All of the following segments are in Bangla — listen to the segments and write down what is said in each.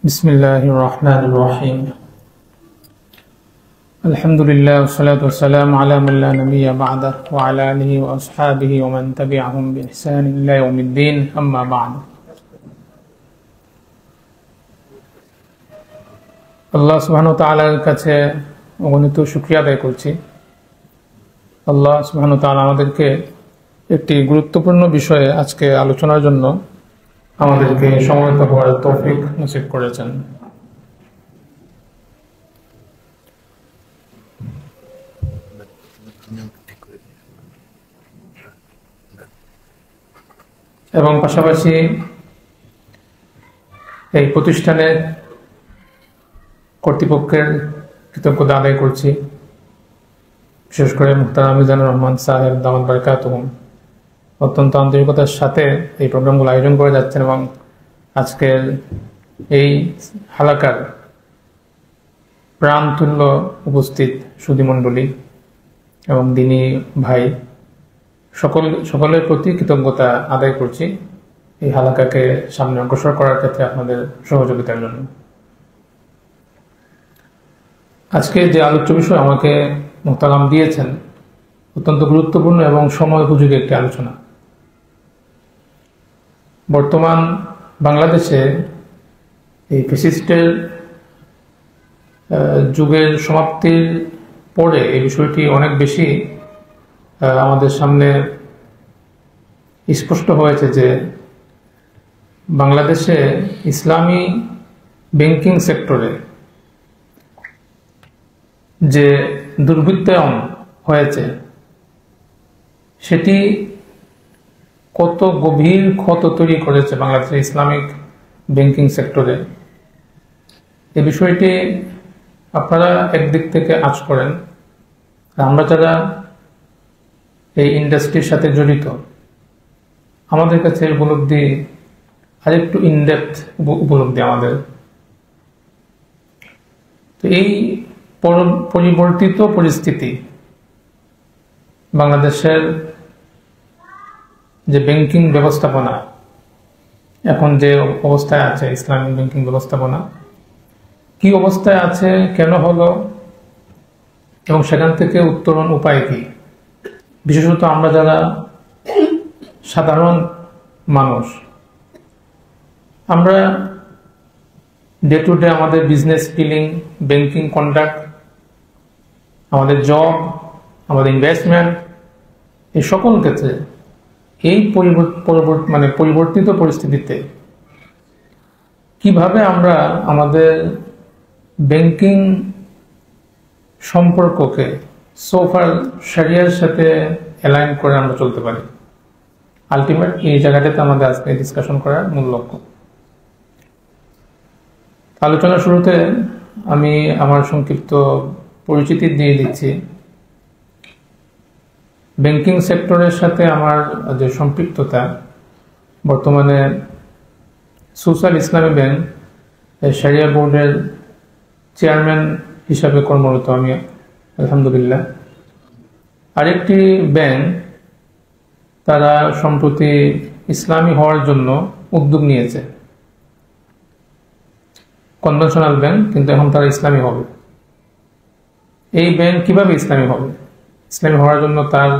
بسم الله الرحمن الرحيم الحمد لله والصلاة والسلام على من لا نبي بعده وعلى آله وأصحابه ومن تبعهم بإحسان إلى يوم الدين أما بعد আল্লাহ সুবহানাহু ওয়া তাআলার কাছে অগণিত শুকরিয়া আদায় করছি। আল্লাহ সুবহানাহু ওয়া তাআলা আমাদেরকে একটি গুরুত্বপূর্ণ বিষয়ে আজকে আলোচনার জন্য আমাদেরকে সমবেত হওয়ার তৌফিক নসিব করেছেন। এবং পাশাপাশি এই প্রতিষ্ঠানের কর্তৃপক্ষের কৃতজ্ঞতা আদায় করছি, বিশেষ করে মুহতারাম মিজানুর রহমান সাহেব দামাত বারাকাতুহুম অত্যন্ত আন্তরিকতার সাথে এই প্রোগ্রামগুলো আয়োজন করে যাচ্ছেন এবং আজকের এই হালাকার প্রাণতুল্য উপস্থিত সুধীমণ্ডলী এবং দিনী ভাই সকলের প্রতি কৃতজ্ঞতা আদায় করছি এই হালাকাকে সামনে অগ্রসর করার ক্ষেত্রে আপনাদের সহযোগিতার জন্য। আজকে যে আলোচ্য বিষয় আমাকে মুহতারাম দিয়েছেন অত্যন্ত গুরুত্বপূর্ণ এবং সময় উপযোগী একটি আলোচনা। বর্তমান বাংলাদেশে এই ফ্যাসিস্টের যুগের সমাপ্তির পরে এই বিষয়টি অনেক বেশি আমাদের সামনে স্পষ্ট হয়েছে যে বাংলাদেশে ইসলামী ব্যাংকিং সেক্টরে যে দুর্বৃত্তায়ন হয়েছে সেটি কত গভীর ক্ষত তৈরি করেছে বাংলাদেশের ইসলামিক ব্যাংকিং সেক্টরে। এই বিষয়টি আপনারা একদিক থেকে আঁচ করেন, আমরা যারা এই ইন্ডাস্ট্রির সাথে জড়িত আমাদের কাছে উপলব্ধি আরেকটু ইনডেপথ উপলব্ধি আমাদের। তো এই পরিবর্তিত পরিস্থিতি বাংলাদেশের যে ব্যাংকিং ব্যবস্থাপনা এখন যে অবস্থায় আছে, ইসলামিক ব্যাংকিং ব্যবস্থাপনা কি অবস্থায় আছে, কেন হলো এবং সেখান থেকে উত্তরণ উপায় কি, বিশেষত আমরা যারা সাধারণ মানুষ আমরা ডে টু ডে আমাদের বিজনেস ডিলিং, ব্যাংকিং কন্ডাক্ট, আমাদের জব, আমাদের ইনভেস্টমেন্ট এই সকল ক্ষেত্রে এই পরিবর্তিত পরিস্থিতিতে কিভাবে আমরা আমাদের ব্যাংকিং সম্পর্ককে সোফার শরিয়ার সাথে অ্যালাইন করে আমরা চলতে পারি, আলটিমেট এই জায়গাটাতে আমাদের আজকে ডিসকাশন করার মূল লক্ষ্য। আলোচনার শুরুতে আমি আমার সংক্ষিপ্ত পরিচিতি দিয়ে দিচ্ছি। ব্যাংকিং সেক্টরের সাথে আমার যে সম্পৃক্ততা, বর্তমানে সোশ্যাল ইসলামী ব্যাংক শরিয়া বোর্ডের চেয়ারম্যান হিসাবে কর্মরত আমি আলহামদুলিল্লাহ। আরেকটি ব্যাংক তারা সম্প্রতি ইসলামী হওয়ার জন্য উদ্যোগ নিয়েছে, কনভেনশনাল ব্যাংক কিন্তু এখন তারা ইসলামী হবে। এই ব্যাংক কিভাবে ইসলামী হবে, ইসলামী হওয়ার জন্য তার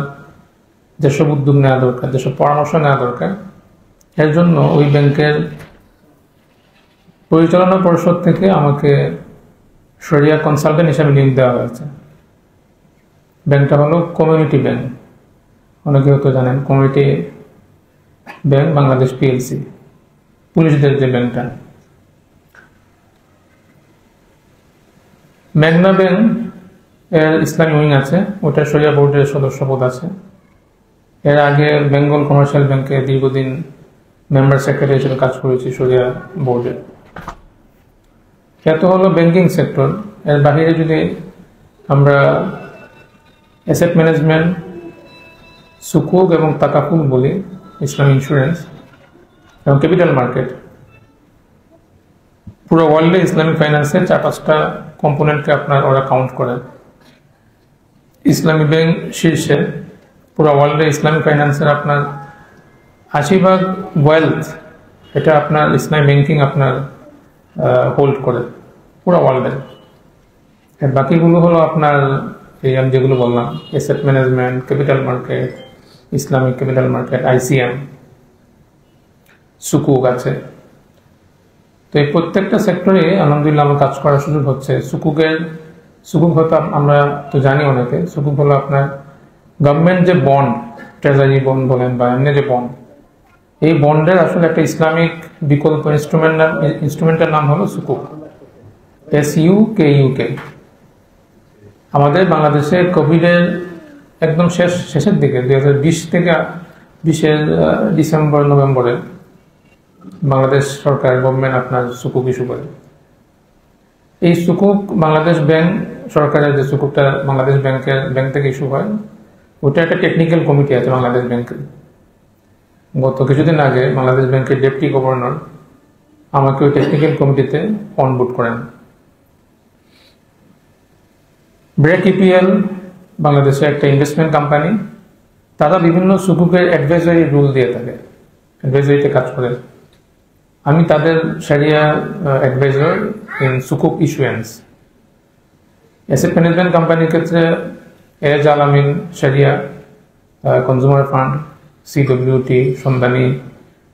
যেসব উদ্যোগ নেওয়া দরকার, যেসব পরামর্শ নেওয়া দরকার, এর জন্য ওই ব্যাংকের পরিচালনা পরিষদ থেকে আমাকে শরিয়া কনসালটেন্ট হিসাবে নিয়োগ দেওয়া হয়েছে। ব্যাংকটা হলো কমিউনিটি ব্যাংক, অনেকে হয়তো জানেন কমিউনিটি ব্যাংক বাংলাদেশ পিএলসি, পুলিশদের যে ব্যাংকটা। মেঘনা ব্যাংক এর ইসলামী উইং আছে, ওটা শরিয়া বোর্ডের সদস্যপদ আছে। এর আগে বেঙ্গল কমার্শিয়াল ব্যাংকে দীর্ঘদিন মেম্বার সেক্রেটারি হিসেবে কাজ করেছি শরিয়া বোর্ডে। এত হলো ব্যাংকিং সেক্টর। এর বাহিরে যদি আমরা অ্যাসেট ম্যানেজমেন্ট, সুকুক এবং তাকাফুল বলি, ইসলামী ইন্স্যুরেন্স এবং ক্যাপিটাল মার্কেট, পুরো ওয়ার্ল্ডে ইসলামিক ফাইন্যান্সের 4-5টা কম্পোনেন্টকে আপনার ওরা কাউন্ট করে। ইসলামী ব্যাংক শীর্ষে, পুরো ওয়ার্ল্ডে ইসলামিক ফাইন্যান্সের আপনার 80% ওয়েলথ এটা আপনার ইসলামী ব্যাংকিং আপনার হোল্ড করে পুরো ওয়ার্ল্ডে। আর বাকিগুলো হলো আপনার এই আমি যেগুলো বললাম, asset management, capital market, Islamic capital market, ICM, সুকুক আছে। তো এই প্রত্যেকটা সেক্টরে আলহামদুলিল্লাহ আমার কাজ করার সুযোগ হচ্ছে। সুকুক হয়তো আমরা তো জানি অনেকে, সুকুক হলো আপনার গভর্নমেন্ট যে বন্ড, ট্রেজারি বন্ড বলেন বা এমনি যে বন্ড, এই বন্ডের আসলে একটা ইসলামিক বিকল্প ইনস্ট্রুমেন্টের নাম হলো সুকুক, SUKUK। আমাদের বাংলাদেশে কোভিডের একদম শেষের দিকে 2020 থেকে 20-এর ডিসেম্বর নভেম্বরে বাংলাদেশ সরকার গভর্নমেন্ট আপনার সুকুক ইস্যু করে। এই সুকুক বাংলাদেশ ব্যাংক সরকারের যে সুকুকটা বাংলাদেশ ব্যাংক থেকে ইস্যু হয়, ওটা একটা টেকনিক্যাল কমিটি আছে বাংলাদেশ ব্যাংকের। গত কিছুদিন আগে বাংলাদেশ ব্যাংকের ডেপুটি গভর্নর আমাকে ওই টেকনিক্যাল কমিটিতে অনবোর্ড করেন। ব্রেক EPL বাংলাদেশে একটা ইনভেস্টমেন্ট কোম্পানি, তারা বিভিন্ন সুকুকের অ্যাডভাইজারি রুল দিয়ে থাকে, অ্যাডভাইজারিতে কাজ করে। আমি তাদের শরিয়া অ্যাডভাইজার ইন সুকুক ইস্যুয়েন্স। অ্যাসেট ম্যানেজমেন্ট কোম্পানির ক্ষেত্রে এজ আলামিন শরিয়া, কনজিউমার ফান্ড, CWT, সন্ধানী,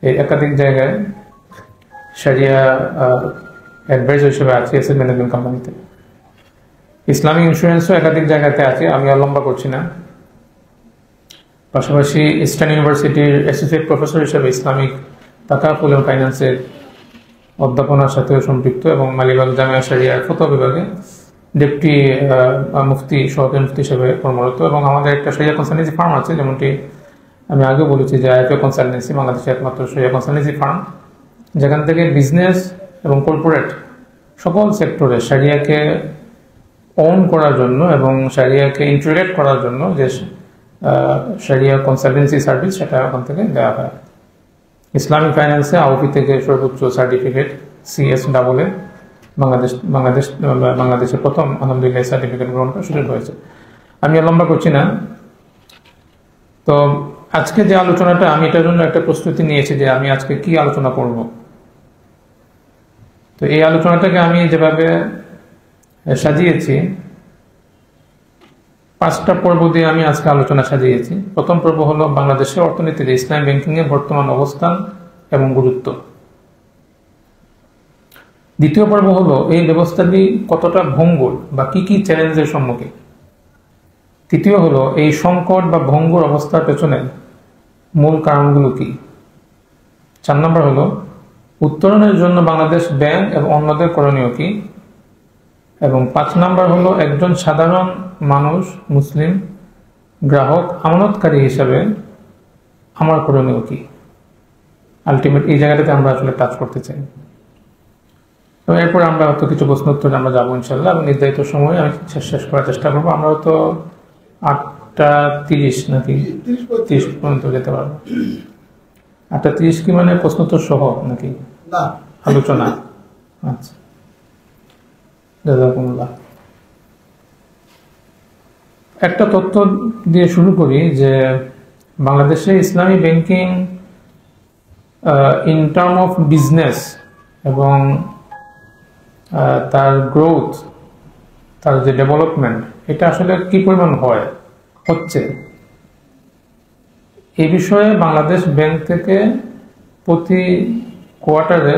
এই একাধিক জায়গায় শরিয়া অ্যাডভাইজার হিসেবে আছে অ্যাসেট ম্যানেজমেন্ট কোম্পানিতে। ইসলামিক ইন্স্যুরেন্সও একাধিক জায়গাতে আছে, আমি আর লম্বা করছি না। পাশাপাশি ইস্টার্ন ইউনিভার্সিটির অ্যাসোসিয়েট প্রফেসর হিসেবে ইসলামিক তাকাফুল এবং ফাইন্যান্সের অধ্যাপনার সাথেও সম্পৃক্ত এবং মালিবাগ জামিয়া শরিয়ার ফতোয়া বিভাগে ডেপুটি মুফতি, সহকারী মুফতি হিসেবে কর্মরত। এবং আমাদের একটা শরিয়া কনসালটেন্সি ফার্ম আছে, যেমনটি আমি আগে বলেছি যে IFA কনসালটেন্সি বাংলাদেশের একমাত্র শরিয়া কনসালটেন্সি ফার্ম, যেখান থেকে বিজনেস এবং কর্পোরেট সকল সেক্টরে শরিয়াকে ওন করার জন্য এবং শরিয়াকে ইন্টিগ্রেট করার জন্য যে শরিয়া কনসালটেন্সি সার্ভিস, সেটা ওখান থেকে দেওয়া হয়। ইসলামিক ফাইন্যান্সে AUFI থেকে সর্বোচ্চ সার্টিফিকেট CS AA বাংলাদেশের প্রথম আলহামদুলিল্লাহ সার্টিফিকেট গ্রহণ করার সুযোগ হয়েছে। আমি আর লম্বা করছি না। তো আজকে যে আলোচনাটা, আমি এটার জন্য একটা প্রস্তুতি নিয়েছি যে আমি আজকে কি আলোচনা করব। তো এই আলোচনাটাকে আমি যেভাবে সাজিয়েছি, 5টা পর্ব দিয়ে আমি আজকে আলোচনা সাজিয়েছি। প্রথম পর্ব হলো বাংলাদেশের অর্থনীতিতে ইসলামী ব্যাংকিংয়ের বর্তমান অবস্থান এবং গুরুত্ব। দ্বিতীয় পর্ব হলো এই ব্যবস্থাটি কতটা ভঙ্গুর বা কি কি চ্যালেঞ্জের সম্মুখীন। তৃতীয় হলো এই সংকট বা ভঙ্গুর অবস্থার পেছনে মূল কারণগুলো কি। 4 নম্বর হলো উত্তরণের জন্য বাংলাদেশ ব্যাংক এবং অন্যদের করণীয় কি। এবং 5 নম্বর হলো একজন সাধারণ মানুষ, মুসলিম গ্রাহক, আমানতকারী হিসাবে আমার করণীয় কি। আলটিমেট এই জায়গাটাতে আমরা আসলে টাচ করতে চাই। এবং এরপর আমরা হয়তো কিছু প্রশ্ন উত্তরে আমরা যাবো ইনশাল্লাহ, এবং নির্ধারিত সময়ে আমি শেষ করার চেষ্টা করবো। আমরা হয়তো 8:30 নাকি 30 পর্যন্ত যেতে পারবো। 8:30 কি মানে প্রশ্ন উত্তর সহ নাকি আলোচনা? আচ্ছা, জাযাকুমুল্লাহ। একটা তথ্য দিয়ে শুরু করি যে বাংলাদেশে ইসলামী banking in term of business এবং তার গ্রোথ, তার যে ডেভেলপমেন্ট, এটা আসলে কি পরিমাণ হচ্ছে এই বিষয়ে বাংলাদেশ ব্যাংক থেকে প্রতি কোয়ার্টারে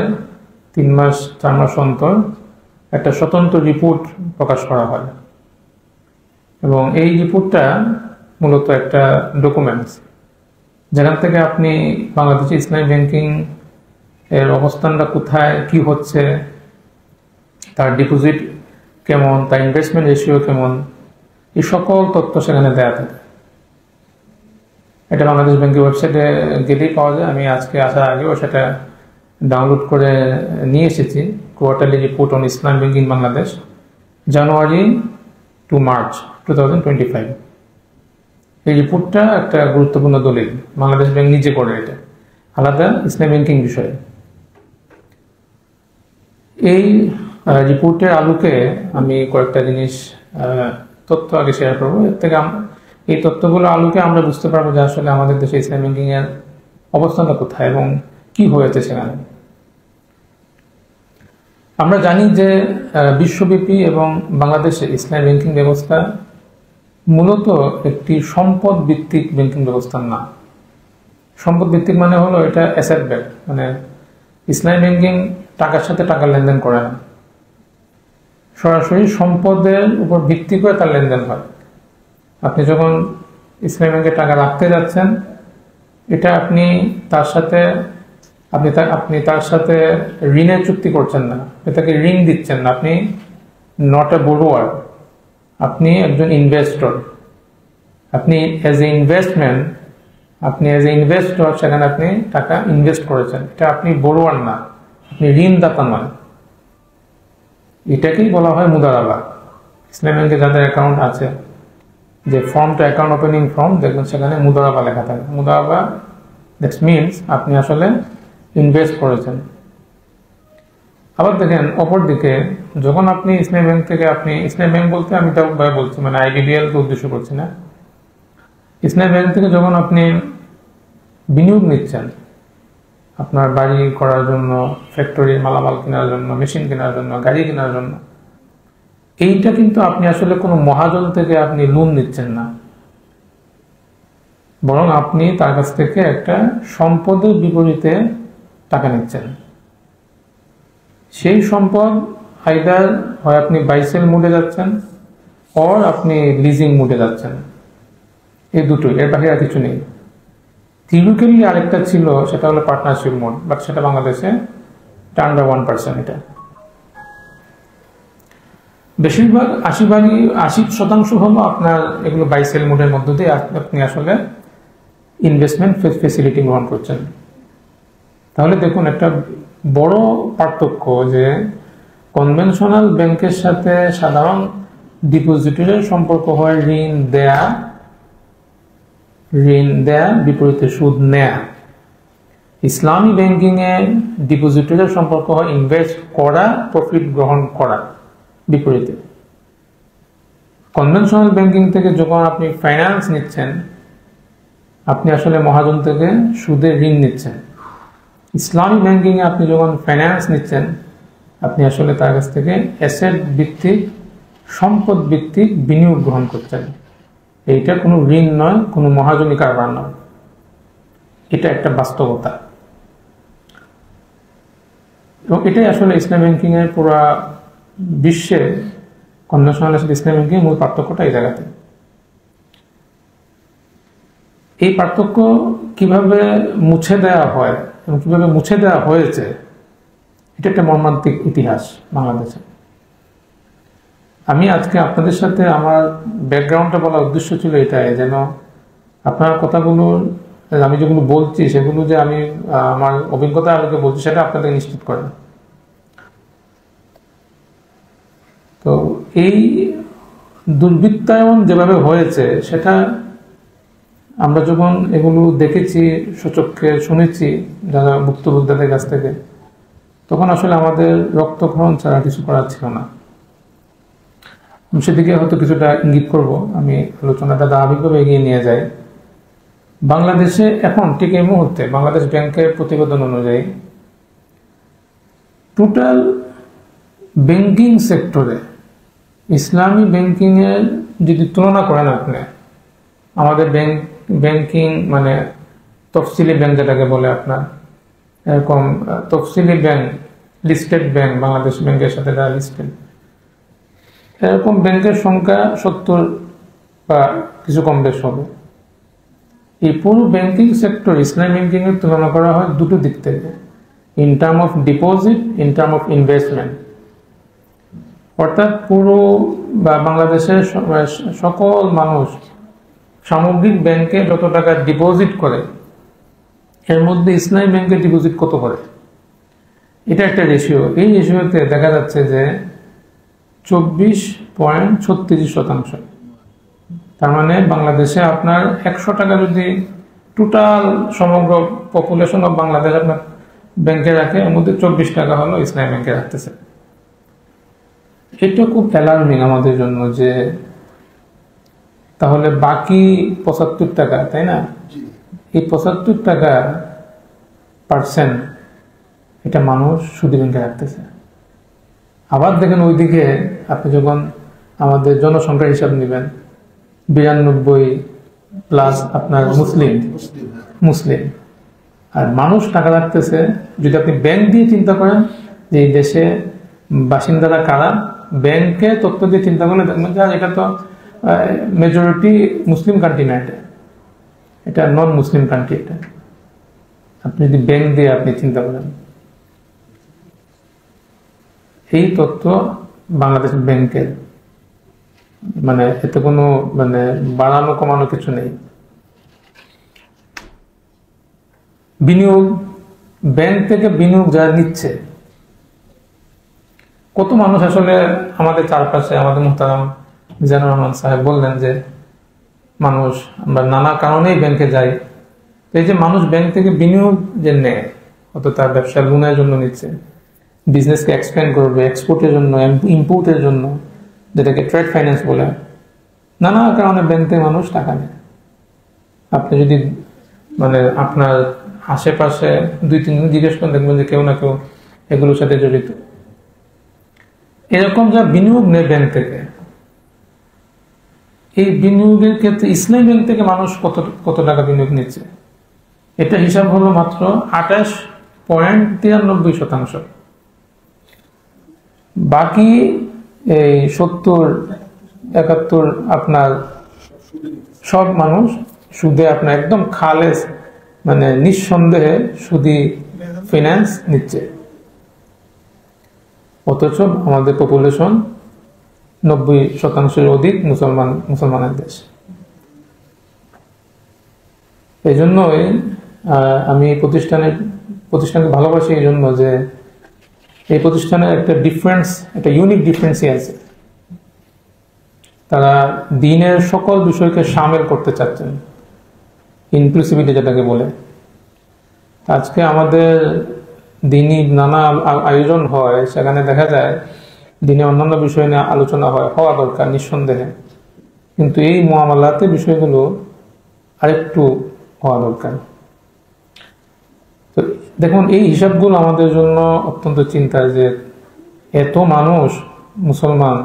3 মাস 4 মাস অন্তর একটা স্বতন্ত্র রিপোর্ট প্রকাশ করা হয়। এবং এই রিপোর্টটা মূলত একটা ডকুমেন্টস, যেখান থেকে আপনি বাংলাদেশে ইসলামী ব্যাংকিং এর অবস্থানটা কোথায়, কি হচ্ছে, তার ডিপোজিট কেমন, তার ইনভেস্টমেন্ট রেশিও কেমন, এই সকল তথ্য সেখানে দেওয়া থাকে। এটা বাংলাদেশ ব্যাংকের ওয়েবসাইটে গেলেই পাওয়া যায়। আমি আজকে আসার আগেও সেটা ডাউনলোড করে নিয়ে এসেছি। Quarterly report on Islam banking Bangladesh, January to March 2025। এই রিপোর্টটা একটা গুরুত্বপূর্ণ দলিল, বাংলাদেশ ব্যাংক নিজে করে এটা, আলাদা ইসলাম ব্যাংকিং বিষয়ে। এই রিপোর্টের আলোকে আমি কয়েকটা জিনিস তথ্য আগে শেয়ার করবো। এর থেকে এই তথ্যগুলো আলোকে আমরা বুঝতে পারবো যে আসলে আমাদের দেশে ইসলাম ব্যাংকিং এর অবস্থানটা কোথায় এবং কি হয়েছে সেখানে। আমরা জানি যে বিশ্বব্যাপী এবং বাংলাদেশে ইসলামী ব্যাংকিং ব্যবস্থা মূলত একটি সম্পদ ভিত্তিক ব্যাংকিং ব্যবস্থা না। সম্পদ ভিত্তিক মানে হলো এটা অ্যাসেট ব্যাক, মানে ইসলামী ব্যাংকিং টাকার সাথে টাকা লেনদেন করে না, সরাসরি সম্পদের উপর ভিত্তি করে তার লেনদেন হয়। আপনি যখন ইসলামী ব্যাংকে টাকা রাখতে যাচ্ছেন, এটা আপনি তার সাথে ঋণের চুক্তি করছেন না, আপনি তাকে ঋণ দিচ্ছেন না, আপনি নট এ বড়োয়ার, আপনি একজন ইনভেস্টর। আপনি অ্যাজ এ ইনভেস্টর সেখানে আপনি টাকা ইনভেস্ট করেছেন, এটা আপনি বড়োয়ার না, আপনি ঋণদাতা নন। এটাকেই বলা হয় মুদারাবা। ইসলামী ব্যাংকে যাদের অ্যাকাউন্ট আছে, যে ফর্মটা অ্যাকাউন্ট ওপেনিং ফর্ম দেখবেন সেখানে মুদারাবা লেখা থাকে। মুদারাবা দ্যাট মিনস আপনি আসলে ইনভেস্ট করেছেন। আবার দেখেন অপরদিকে যখন আপনি ইসলামী ব্যাংক থেকে, আপনি ইসলামী ব্যাংক বলতে আমি তো বলছি মানে আইবিবিএল কে উদ্দেশ্য করছি না, ইসলামী ব্যাংক থেকে যখন আপনি বিনিয়োগ নিচ্ছেন আপনার বাড়ি করার জন্য, ফ্যাক্টরির মালামাল কেনার জন্য, মেশিন কেনার জন্য, গাড়ি কেনার জন্য, এইটা কিন্তু আপনি আসলে কোনো মহাজন থেকে আপনি লোন নিচ্ছেন না, বরং আপনি তার কাছ থেকে একটা সম্পদের বিপরীতে টাকা নিচ্ছেন। সেই সম্পদ আইদার হয় আপনি বাইসেল মোডে যাচ্ছেন, অর আপনি লিজিং মোডে যাচ্ছেন, এই দুটোই, এর বাহিরে আর কিছু নেই। থিওরিক্যালি আরেকটা ছিল, সেটা হলো পার্টনারশিপ মোড, বাট সেটা বাংলাদেশে আন্ডার 1%। এটা বেশিরভাগ 80% হলো আপনার এগুলো বাইসেল মোডের মধ্য দিয়ে আপনি আসলে ইনভেস্টমেন্ট ফেসিলিটি গ্রহণ করছেন। তাহলে দেখুন একটা বড় পার্থক্য, যে কনভেনশনাল ব্যাংকের সাথে সাধারণ ডিপোজিটরের সম্পর্ক হয় ঋণ দেয়া বিপরীতে সুদ নেয়া। ইসলামী ব্যাংকিং এ ডিপোজিটরের সম্পর্ক হয় ইনভেস্ট করা, প্রফিট গ্রহণ করা বিপরীতে। কনভেনশনাল ব্যাংকিং থেকে যখন আপনি ফাইন্যান্স নিচ্ছেন, আপনি আসলে মহাজন থেকে সুদে ঋণ নিচ্ছেন। ইসলামী ব্যাংকিং এ আপনি যখন ফাইন্যান্স নিচ্ছেন, আপনি আসলে তার কাছ থেকে অ্যাসেট ভিত্তিক, সম্পদ ভিত্তিক বিনিয়োগ গ্রহণ করছেন। এইটা কোনো ঋণ নয়, কোনো মহাজনী কারবার নয়, এটা একটা বাস্তবতা। এবং এটাই আসলে ইসলামী ব্যাংকিং এর পুরো বিশ্বে কনভেনশনাল ইসলামী ব্যাংকিং মূল পার্থক্যটা এই জায়গাতে। এই পার্থক্য কিভাবে মুছে দেওয়া হয় এবং কিভাবে মুছে দেওয়া হয়েছে, এটা একটা মর্মান্তিক ইতিহাস বাংলাদেশে। আমি আজকে আপনাদের সাথে আমার ব্যাকগ্রাউন্ডটা বলার উদ্দেশ্য ছিল এটাই, যেন আপনার কথাগুলো আমি যেগুলো বলছি সেগুলো যে আমি আমার অভিজ্ঞতা আলোকে বলছি সেটা আপনাদের নিশ্চিত করেন। তো এই দুর্বৃত্তায়ন যেভাবে হয়েছে, সেটা আমরা যখন এগুলো দেখেছি, সচক্ষে শুনেছি যারা ভুক্তভোগীদের কাছ থেকে, তখন আসলে আমাদের রক্তক্ষরণ ছাড়া কিছু করার ছিল না। সেদিকে হয়তো কিছুটা ইঙ্গিত করব, আমি আলোচনাটা ধারাবাহিকভাবে এগিয়ে নিয়ে যাই। বাংলাদেশে এখন ঠিক এই মুহূর্তে বাংলাদেশ ব্যাংকের প্রতিবেদন অনুযায়ী টোটাল ব্যাংকিং সেক্টরে ইসলামী ব্যাংকিং এর যদি তুলনা করেন আপনি, আমাদের ব্যাংকিং মানে তফসিলি ব্যাংক যেটাকে বলে আপনার, এরকম তফসিলি ব্যাংক, লিস্টেড ব্যাংক, বাংলাদেশ ব্যাংকের সাথে যারা লিস্টেড, এরকম ব্যাংকের সংখ্যা 70 বা কিছু কম বেশ হবে। এই পুরো ব্যাংকিং সেক্টর ইসলামী ব্যাংকিং এর তুলনা করা হয় দুটো দিক থেকে, in term of deposit, in term of investment. অর্থাৎ পুরো বা বাংলাদেশের সকল মানুষ সামগ্রিক ব্যাংকে যত টাকা ডিপোজিট করে, এর মধ্যে ইসলামী ব্যাংকে ডিপোজিট কত করে, এটা একটা রেশিও। এই রেশিওতে দেখা যাচ্ছে যে 24.36%। তার মানে বাংলাদেশে আপনার 100 টাকা যদি টোটাল সমগ্র পপুলেশন অফ বাংলাদেশ আপনার ব্যাংকে রাখে, এর মধ্যে 24 টাকা হলো ইসলামী ব্যাংকে রাখতেছে। এটা খুব অ্যালার্মিং আমাদের জন্য, যে তাহলে বাকি 75 টাকা, তাই না, এই 75 টাকা % এটা মানুষ সুদী ব্যাংকে রাখতেছে। আবার দেখেন ওইদিকে আপনি যখন আমাদের জনসংখ্যার হিসাব নেবেন 92+ আপনার মুসলিম আর মানুষ টাকা রাখতেছে। যদি আপনি ব্যাংক দিয়ে চিন্তা করেন যে এই দেশে বাসিন্দারা কারা, ব্যাংকে তথ্য দিয়ে চিন্তা করলে দেখবেন যে এটা তো মেজরিটি মুসলিম কান্ট্রি না, এটা নন মুসলিম কান্ট্রি। এটা আপনি যদি ব্যাংক দিয়ে আপনি চিন্তা করেন, এই তথ্য বাংলাদেশ ব্যাংকের, মানে এতে কোনো মানে বাড়ানো কমানো কিছু নেই। বিনিয়োগ, ব্যাংক থেকে বিনিয়োগ যারা নিচ্ছে, কত মানুষ আসলে আমাদের চারপাশে, আমাদের মুহতারাম মিজানুর রহমান সাহেব বললেন যে মানুষ আমরা নানা কারণেই ব্যাংকে যাই। এই যে মানুষ ব্যাংক থেকে বিনিয়োগ যে নেয়, অত তার ব্যবসা লোনের জন্য নিচ্ছে, বিজনেসকে এক্সপ্যান্ড করবে, এক্সপোর্টের জন্য, ইম্পোর্টের জন্য, যেটাকে ট্রেড ফাইন্যান্স বলে, নানা কারণে ব্যাংক থেকে মানুষ টাকা নেয়। আপনি যদি মানে আপনার আশেপাশে 2-3 জন জিজ্ঞেস করেন, দেখবেন যে কেউ না কেউ এগুলোর সাথে জড়িত। এরকম যা বিনিয়োগ নেয় ব্যাংক থেকে, এই বিনিয়োগের ক্ষেত্রে ইসলামী ব্যাংক থেকে মানুষ কত টাকা বিনিয়োগ নিচ্ছে, এটা হিসাব হলো মাত্র 28.93%। বাকি এই 70-71 আপনার সব মানুষ সুদে আপনার একদম খালেস, মানে নিঃসন্দেহে সুদি ফিন্যান্স নিচ্ছে। অথচ আমাদের পপুলেশন 90% অধিক মুসলমানের দেশ। এই জন্যই আমি প্রতিষ্ঠানকে ভালোবাসি, এই জন্য যে এই প্রতিষ্ঠানের একটা ইউনিক ডিফারেন্সই আছে। তারা দ্বীনের সকল বিষয়কে শামিল করতে চাচ্ছেন, ইনক্লুসিভিটি যেটাকে বলে। আজকে আমাদের দ্বীনি নানা আয়োজন হয়, সেখানে দেখা যায় দ্বীনে অন্যান্য বিষয় নিয়ে আলোচনা হওয়া দরকার নিঃসন্দেহে, কিন্তু এই মুআমালাতে বিষয়গুলো আরেকটু হওয়া দরকার। তো দেখুন, এই হিসাবগুলো আমাদের জন্য অত্যন্ত চিন্তার, যে এত মানুষ মুসলমান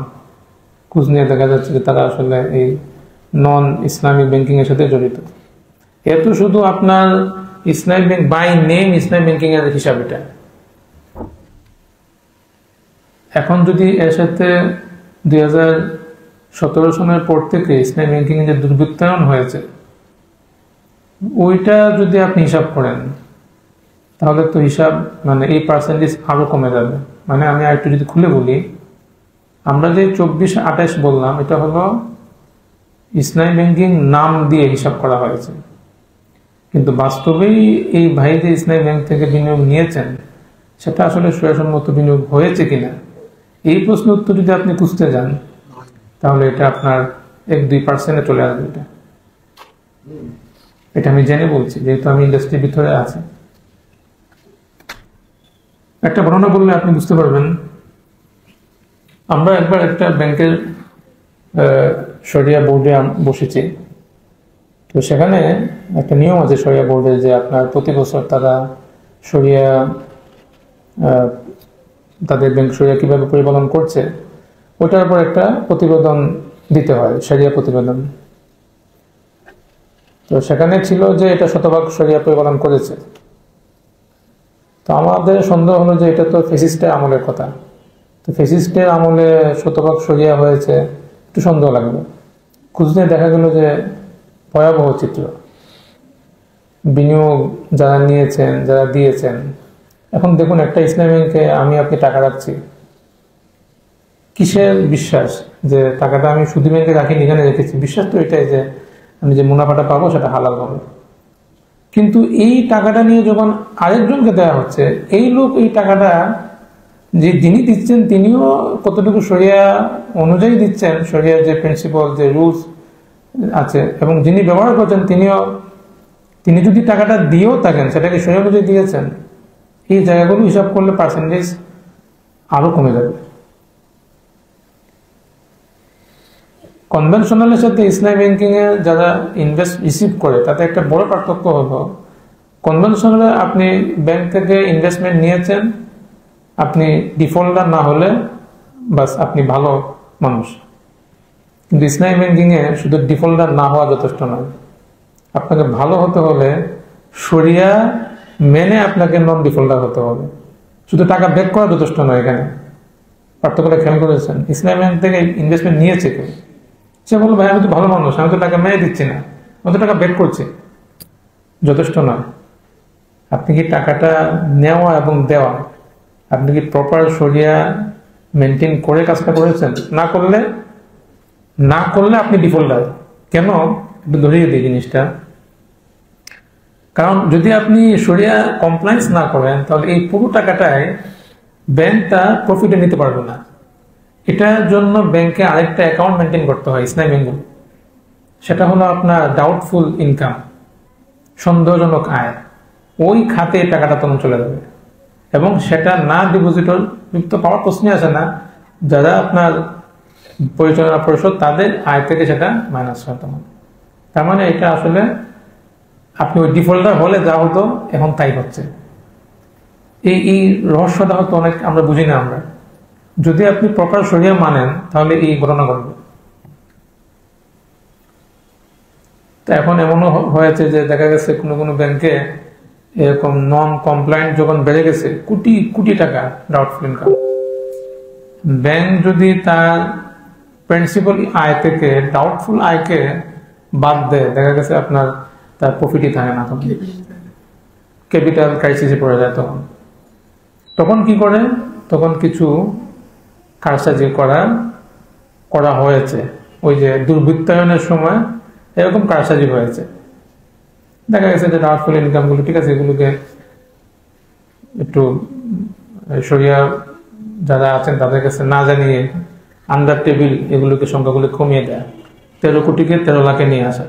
খোঁজ নিয়ে দেখা যাচ্ছে যে তারা আসলে এই নন ইসলামিক ব্যাংকিং এর সাথে জড়িত। এত শুধু আপনার Islamic bank by name Islamic banking এর হিসাব এটা। এখন যদি এর সাথে 2017 সনের পর থেকে ইসলামিক ব্যাংকিং এর যে দুর্বৃত্তায়ন হয়েছে, ওইটা যদি আপনি হিসাব করেন, তাহলে তো হিসাব মানে এই পার্সেন্টেজ আরো কমে যাবে। মানে আমি আরেকটু যদি খুলে বলি, আমরা যে 24-28 বললাম, এটা হলো ইসলামী ব্যাংকিং নাম দিয়ে হিসাব করা হয়েছে, কিন্তু বাস্তবেই এই ভাই যে ইসলামী ব্যাংক থেকে বিনিয়োগ নিয়েছেন, সেটা আসলে সুসম্মত বিনিয়োগ হয়েছে কিনা, এই প্রশ্ন উত্তর যদি আপনি খুঁজতে যান, তাহলে এটা আপনার 1-2% চলে আসবে। এটা আমি জেনে বলছি, যেহেতু আমি ইন্ডাস্ট্রির ভিতরে আছি। একটা ঘটনা বললে আপনি বুঝতে পারবেন। আমরা একবার একটা ব্যাংকের শরিয়া বোর্ডে বসেছি। তো সেখানে একটা নিয়ম আছে শরিয়া বোর্ডের, যে আপনার প্রতি বছর তারা শরিয়া তাদের ব্যাংক শরিয়া কিভাবে পরিপালন করছে, ওটার উপর একটা প্রতিবেদন দিতে হয়, শরিয়া প্রতিবেদন। তো সেখানে ছিল যে এটা 100% শরিয়া পরিপালন করেছে। তো আমাদের সন্দেহ হলো যে এটা তো ফেসিস্টের আমলের কথা, তো ফেসিস্টের আমলে 100% শরিয়া হয়েছে, একটু সন্দেহ লাগলো। খুঁজলে দেখা গেল যে ভয়াবহ চিত্র। বিনিয়োগ যারা নিয়েছেন, যারা দিয়েছেন, এখন দেখুন একটা ইসলামী ব্যাংকে আমি আপনি টাকা রাখছি, কিসের বিশ্বাস যে টাকাটা আমি সুদী ব্যাংকে রাখিনি, এখানে রেখেছি? বিশ্বাস তো এটাই যে আমি যে মুনাফাটা পাবো সেটা হালাল হবে। কিন্তু এই টাকাটা নিয়ে যখন আরেকজনকে দেওয়া হচ্ছে, এই লোক এই টাকাটা যে যিনি দিচ্ছেন তিনিও কতটুকু শরিয়া অনুযায়ী দিচ্ছেন, শরিয়ার যে প্রিন্সিপাল, যে রুলস আছে, এবং যিনি ব্যবহার করছেন তিনি যদি টাকাটা দিয়েও থাকেন, সেটাকে শরিয়া অনুযায়ী দিয়েছেন, এই জায়গাগুলো হিসাব করলে পার্সেন্টেজ আরো কমে যাবে। কনভেনশনালের সাথে ইসলামী ব্যাংকিং এ যারা রিসিভ করে, তাতে একটা বড় পার্থক্য হলো, কনভেনশনালে আপনি ব্যাংক থেকে ইনভেস্টমেন্ট নিয়েছেন, আপনি ডিফল্টার না হলে বাস আপনি ভালো মানুষ। কিন্তু ইসলামী ব্যাংকিং এ শুধু ডিফল্টার না হওয়া যথেষ্ট নয়, আপনাকে ভালো হতে হলে শরিয়া মেনে আপনাকে নন ডিফল্টার হতে হবে। শুধু টাকা ব্যাক করা যথেষ্ট নয়। এখানে পার্থক্যটা খেয়াল করেছেন? ইসলামী ব্যাংক থেকে ইনভেস্টমেন্ট নিয়েছে কেউ, সে বলল ভাই আমি তো ভালো মানুষ, আমি তো টাকা মেরে দিচ্ছি না, আমি তো টাকা ব্যাক করছি, যথেষ্ট নয়। আপনি কি টাকাটা নেওয়া এবং দেওয়া, আপনি কি প্রপার শরিয়া মেনটেন করে কাজটা করেছেন? না করলে আপনি ডিফল্টার। কেন? একটু ধরিয়ে দিই জিনিসটা। কারণ যদি আপনি শরিয়া কমপ্লায়েন্স না করেন তাহলে এই পুরো টাকাটায় ব্যাংকটা প্রফিটে নিতে পারবে না। এটার জন্য ব্যাংকে আরেকটা অ্যাকাউন্ট মেনটেন করতে হয় ইসলামী ব্যাংকে। সেটা হলো আপনার ডাউটফুল ইনকাম, সন্দেহজনক আয়। ওই খাতে টাকাটা তখন চলে যাবে এবং সেটা না ডিপোজিটর তো পাওয়ার প্রশ্নই আসে না। যারা আপনার পরিচালনা পরিষদ তাদের আয় থেকে সেটা মাইনাস হয় তখন। তার মানে এটা আসলে আপনি ওই ডিফল্টার হলে যা হতো এখন তাই হচ্ছে। এই রহস্যটা হয়তো অনেক আমরা বুঝি না। আমরা যদি আপনি প্রপার শরিয়া মানেন তাহলে এই ঘটনা ঘটবে। তো এখন এমনও হয়েছে যে দেখা গেছে কোনো কোনো ব্যাংকে এরকম নন কমপ্লায়েন্ট যখন বেড়ে গেছে, কোটি কোটি টাকা ডাউটফুল ইনকাম, ব্যাংক যদি তার প্রিন্সিপাল আয় থেকে ডাউটফুল আয়কে বাদ দেয়, দেখা গেছে আপনার তার প্রফিটই থাকে না, তখন ক্যাপিটাল ক্রাইসিসে পড়ে যায়। তখন কি করে? তখন কিছু কারসাজি করা হয়েছে। ওই যে দুর্বৃত্তায়নের সময় এরকম কারসাজি হয়েছে। দেখা গেছে যে ডাউটফুল ইনকাম গুলো, ঠিক আছে, এগুলোকে একটু শরিয়া যারা আছেন তাদের কাছে না জানিয়ে আন্ডার টেবিল এগুলোকে সংখ্যাগুলো কমিয়ে দেয়, 13 কোটিকে 13 লাখে নিয়ে আসে।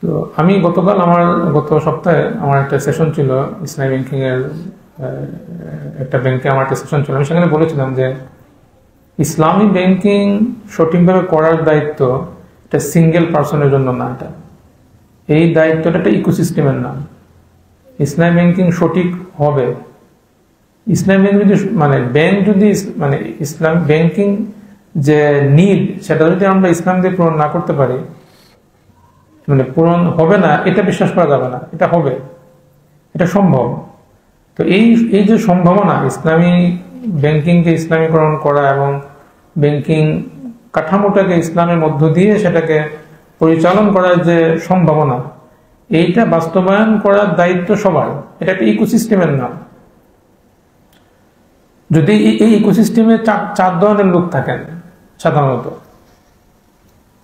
তো আমি গত সপ্তাহে আমার একটা সেশন ছিল ইসলামী ব্যাংকিং এর, একটা ব্যাংকে আমার একটা সেশন ছিল। আমি সেখানে বলেছিলাম যে ইসলামী ব্যাংকিং সঠিকভাবে করার দায়িত্ব এটা সিঙ্গেল পার্সনের জন্য না। এই দায়িত্বটা একটা ইকোসিস্টেমের নাম। ইসলামী ব্যাংকিং সঠিক হবে, ইসলামী ব্যাংক যদি ব্যাংক যদি ইসলাম ব্যাংকিং যে নিড সেটা যদি আমরা ইসলাম দিয়ে পূরণ না করতে পারি, পূরণ হবে না এটা বিশ্বাস করা যাবে না। এটা হবে, এটা সম্ভব। তো এই যে সম্ভাবনা ইসলামী ব্যাংকিংকে ইসলামীকরণ করা এবং ব্যাংকিং কাঠামোটাকে ইসলামের মধ্য দিয়ে সেটাকে পরিচালন করার যে সম্ভাবনা, এইটা বাস্তবায়ন করার দায়িত্ব সবার। এটা একটা ইকোসিস্টেমের নাম। যদি এই ইকোসিস্টেমে 4 ধরনের লোক থাকেন সাধারণত।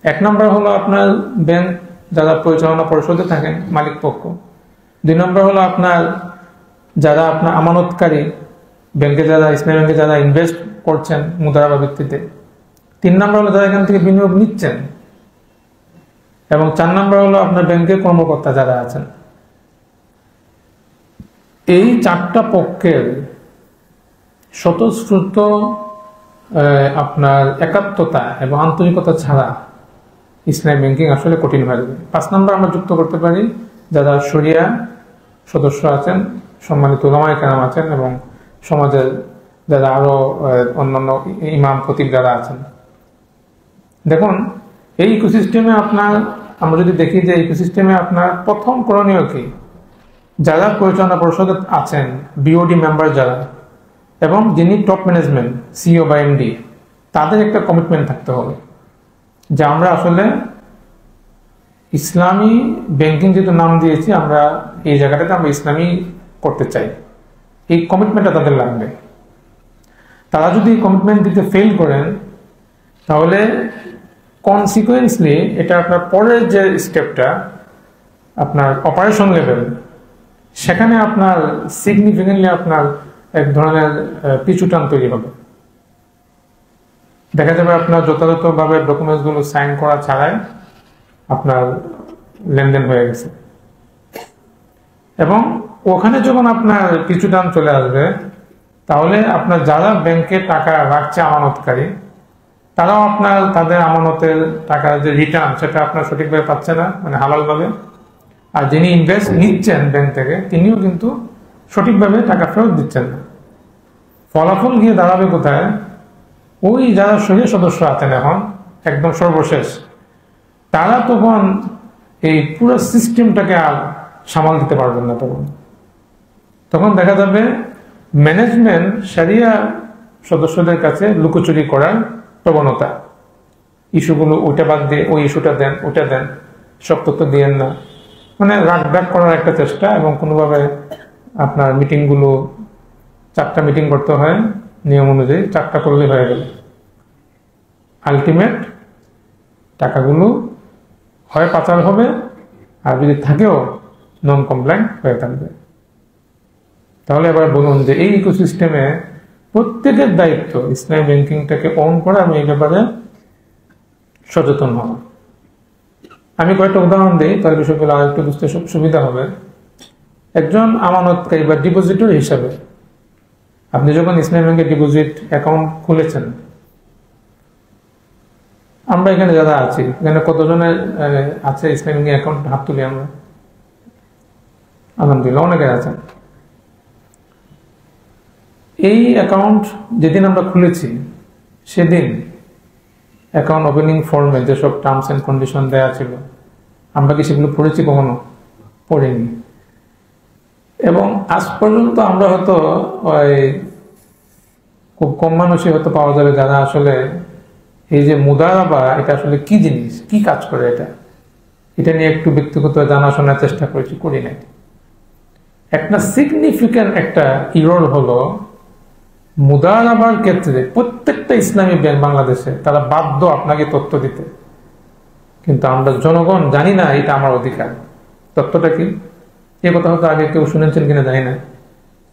1 নম্বর হলো আপনার ব্যাংক যারা পরিচালনা পরিষদে থাকেন, মালিক পক্ষ। 2 নম্বর হলো আপনার যারা আপনার আমানতকারী, ব্যাংকে যারা ইসলামী ব্যাংকে যারা ইনভেস্ট করছেন মুদারাবা ভিত্তিতে। 3 নম্বর হলো যারা এখান থেকে বিনিয়োগ নিচ্ছেন, এবং 4 নম্বর হলো আপনার ব্যাংকের কর্মকর্তা যারা আছেন। এই 4টা পক্ষের স্বতঃস্ফূর্ত আপনার একাত্মতা এবং আন্তরিকতা ছাড়া ইসলামী ব্যাংকিং আসলে কঠিন হয়ে যাবে। 5 নম্বর আমরা যুক্ত করতে পারি যারা শরিয়া সদস্য আছেন, সম্মানিত উলামায়ে কেরাম আছেন, এবং সমাজের যারা আরো অন্যান্য ইমাম খতিব যারা আছেন। দেখুন এই ইকোসিস্টেমে আমরা যদি দেখি যে ইকোসিস্টেমে আপনার প্রথম করণীয় কি, যারা পরিচালনা পরিষদে আছেন, বিওডি মেম্বার যারা, এবং যিনি টপ ম্যানেজমেন্ট সিইও বা এমডি, তাদের একটা কমিটমেন্ট থাকতে হবে যে আমরা আসলে ইসলামী ব্যাংকিং যেহেতু নাম দিয়েছি, আমরা এই জায়গাটাতে আমরা ইসলামী করতে চাই। এই কমিটমেন্টটা তাদের লাগবে। তারা যদি কমিটমেন্ট দিতে ফেল করেন তাহলে কনসিকুয়েন্সলি এটা আপনার পরের যে স্টেপটা আপনার অপারেশন লেভেল, সেখানে আপনার সিগনিফিকেন্টলি আপনার এক ধরনের পিছুটান তৈরি হবে। দেখা যাবে আপনার যথাযথভাবে ডকুমেন্টসগুলো সাইন করা ছাড়াই আপনার লেনদেন হয়ে গেছে, এবং ওখানে যখন আপনার পিছুটান চলে আসবে তাহলে আপনার যারা ব্যাংকে টাকা রাখছে আমানতকারী, তারাও তাদের আমানতের টাকার যে রিটার্ন সেটা আপনার সঠিকভাবে পাচ্ছে না, হালালভাবে। আর যিনি ইনভেস্ট নিচ্ছেন ব্যাংক থেকে, তিনিও কিন্তু সঠিকভাবে টাকা ফেরত দিচ্ছেন না। ফলাফল গিয়ে দাঁড়াবে কোথায়? ওই যারা শরীর সদস্য আছেন এখন একদম সর্বশেষ, তারা তখন এই পুরো সিস্টেমটাকে আর সামাল দিতে পারবেন না। তখন দেখা যাবে ম্যানেজমেন্ট শরিয়া সদস্যদের কাছে লুকোচুরি করার প্রবণতা, ইস্যুগুলো ওইটা বাদ দিয়ে ওই ইস্যুটা দেন, ওটা দেন, সব তথ্য দিয়েন না, মানে রাগ ডাক করার একটা চেষ্টা। এবং কোনোভাবে আপনার মিটিংগুলো 4টা মিটিং করতে হয় নিয়ম অনুযায়ী, 4টা করলে হয়ে গেল। আলটিমেট টাকাগুলো হয় পাচার হবে, আর যদি থাকেও নন কমপ্লায়েন্ট হয়ে থাকবে। তাহলে এবার বলুন যে এই ইকোসিস্টেমে প্রত্যেকের দায়িত্ব ইসলামী ব্যাংকিংটাকে অন করা এবং এই ব্যাপারে সচেতন হওয়া। আমি কয়েকটা উদাহরণ দিই, তাহলে বিষয়গুলো আর একটু বুঝতে সুবিধা হবে। একজন আমানতকারী বা ডিপোজিটর হিসাবে আপনি যখন ইসলামী ব্যাংকে ডিপোজিট অ্যাকাউন্ট খুলেছেন, আমরা এখানে যারা আছি, এখানে কতজনের আছে ইসলামী ব্যাংকে অ্যাকাউন্ট? হাত তুলি আমরা, আলহামদুলিল্লাহ অনেকের আছেন। এই অ্যাকাউন্ট যেদিন আমরা খুলেছি সেদিন অ্যাকাউন্ট ওপেনিং ফর্মে যেসব টার্মস অ্যান্ড কন্ডিশন দেওয়া ছিল, আমরা কি সেগুলো পড়েছি? কখনো পড়িনি। এবং আজ পর্যন্ত আমরা হয়তো খুব কম মানুষই হয়তো পাওয়া যাবে যারা আসলে এই যে মুদারাবা, এটা আসলে কি জিনিস, কি কাজ করে, এটা নিয়ে একটু ব্যক্তিগত জানাশোনার চেষ্টা করেছি, করি নাই। একটা সিগনিফিক্যান্ট একটা ইরর হলো মুদারাবার ক্ষেত্রে প্রত্যেকটা ইসলামী ব্যাংক বাংলাদেশে তারা বাধ্য আপনাকে তথ্য দিতে, কিন্তু আমরা জনগণ জানি না এটা আমার অধিকার। তথ্যটা কি? এই কথা হয়তো আগে কেউ শুনেছেন কিনা জানি না।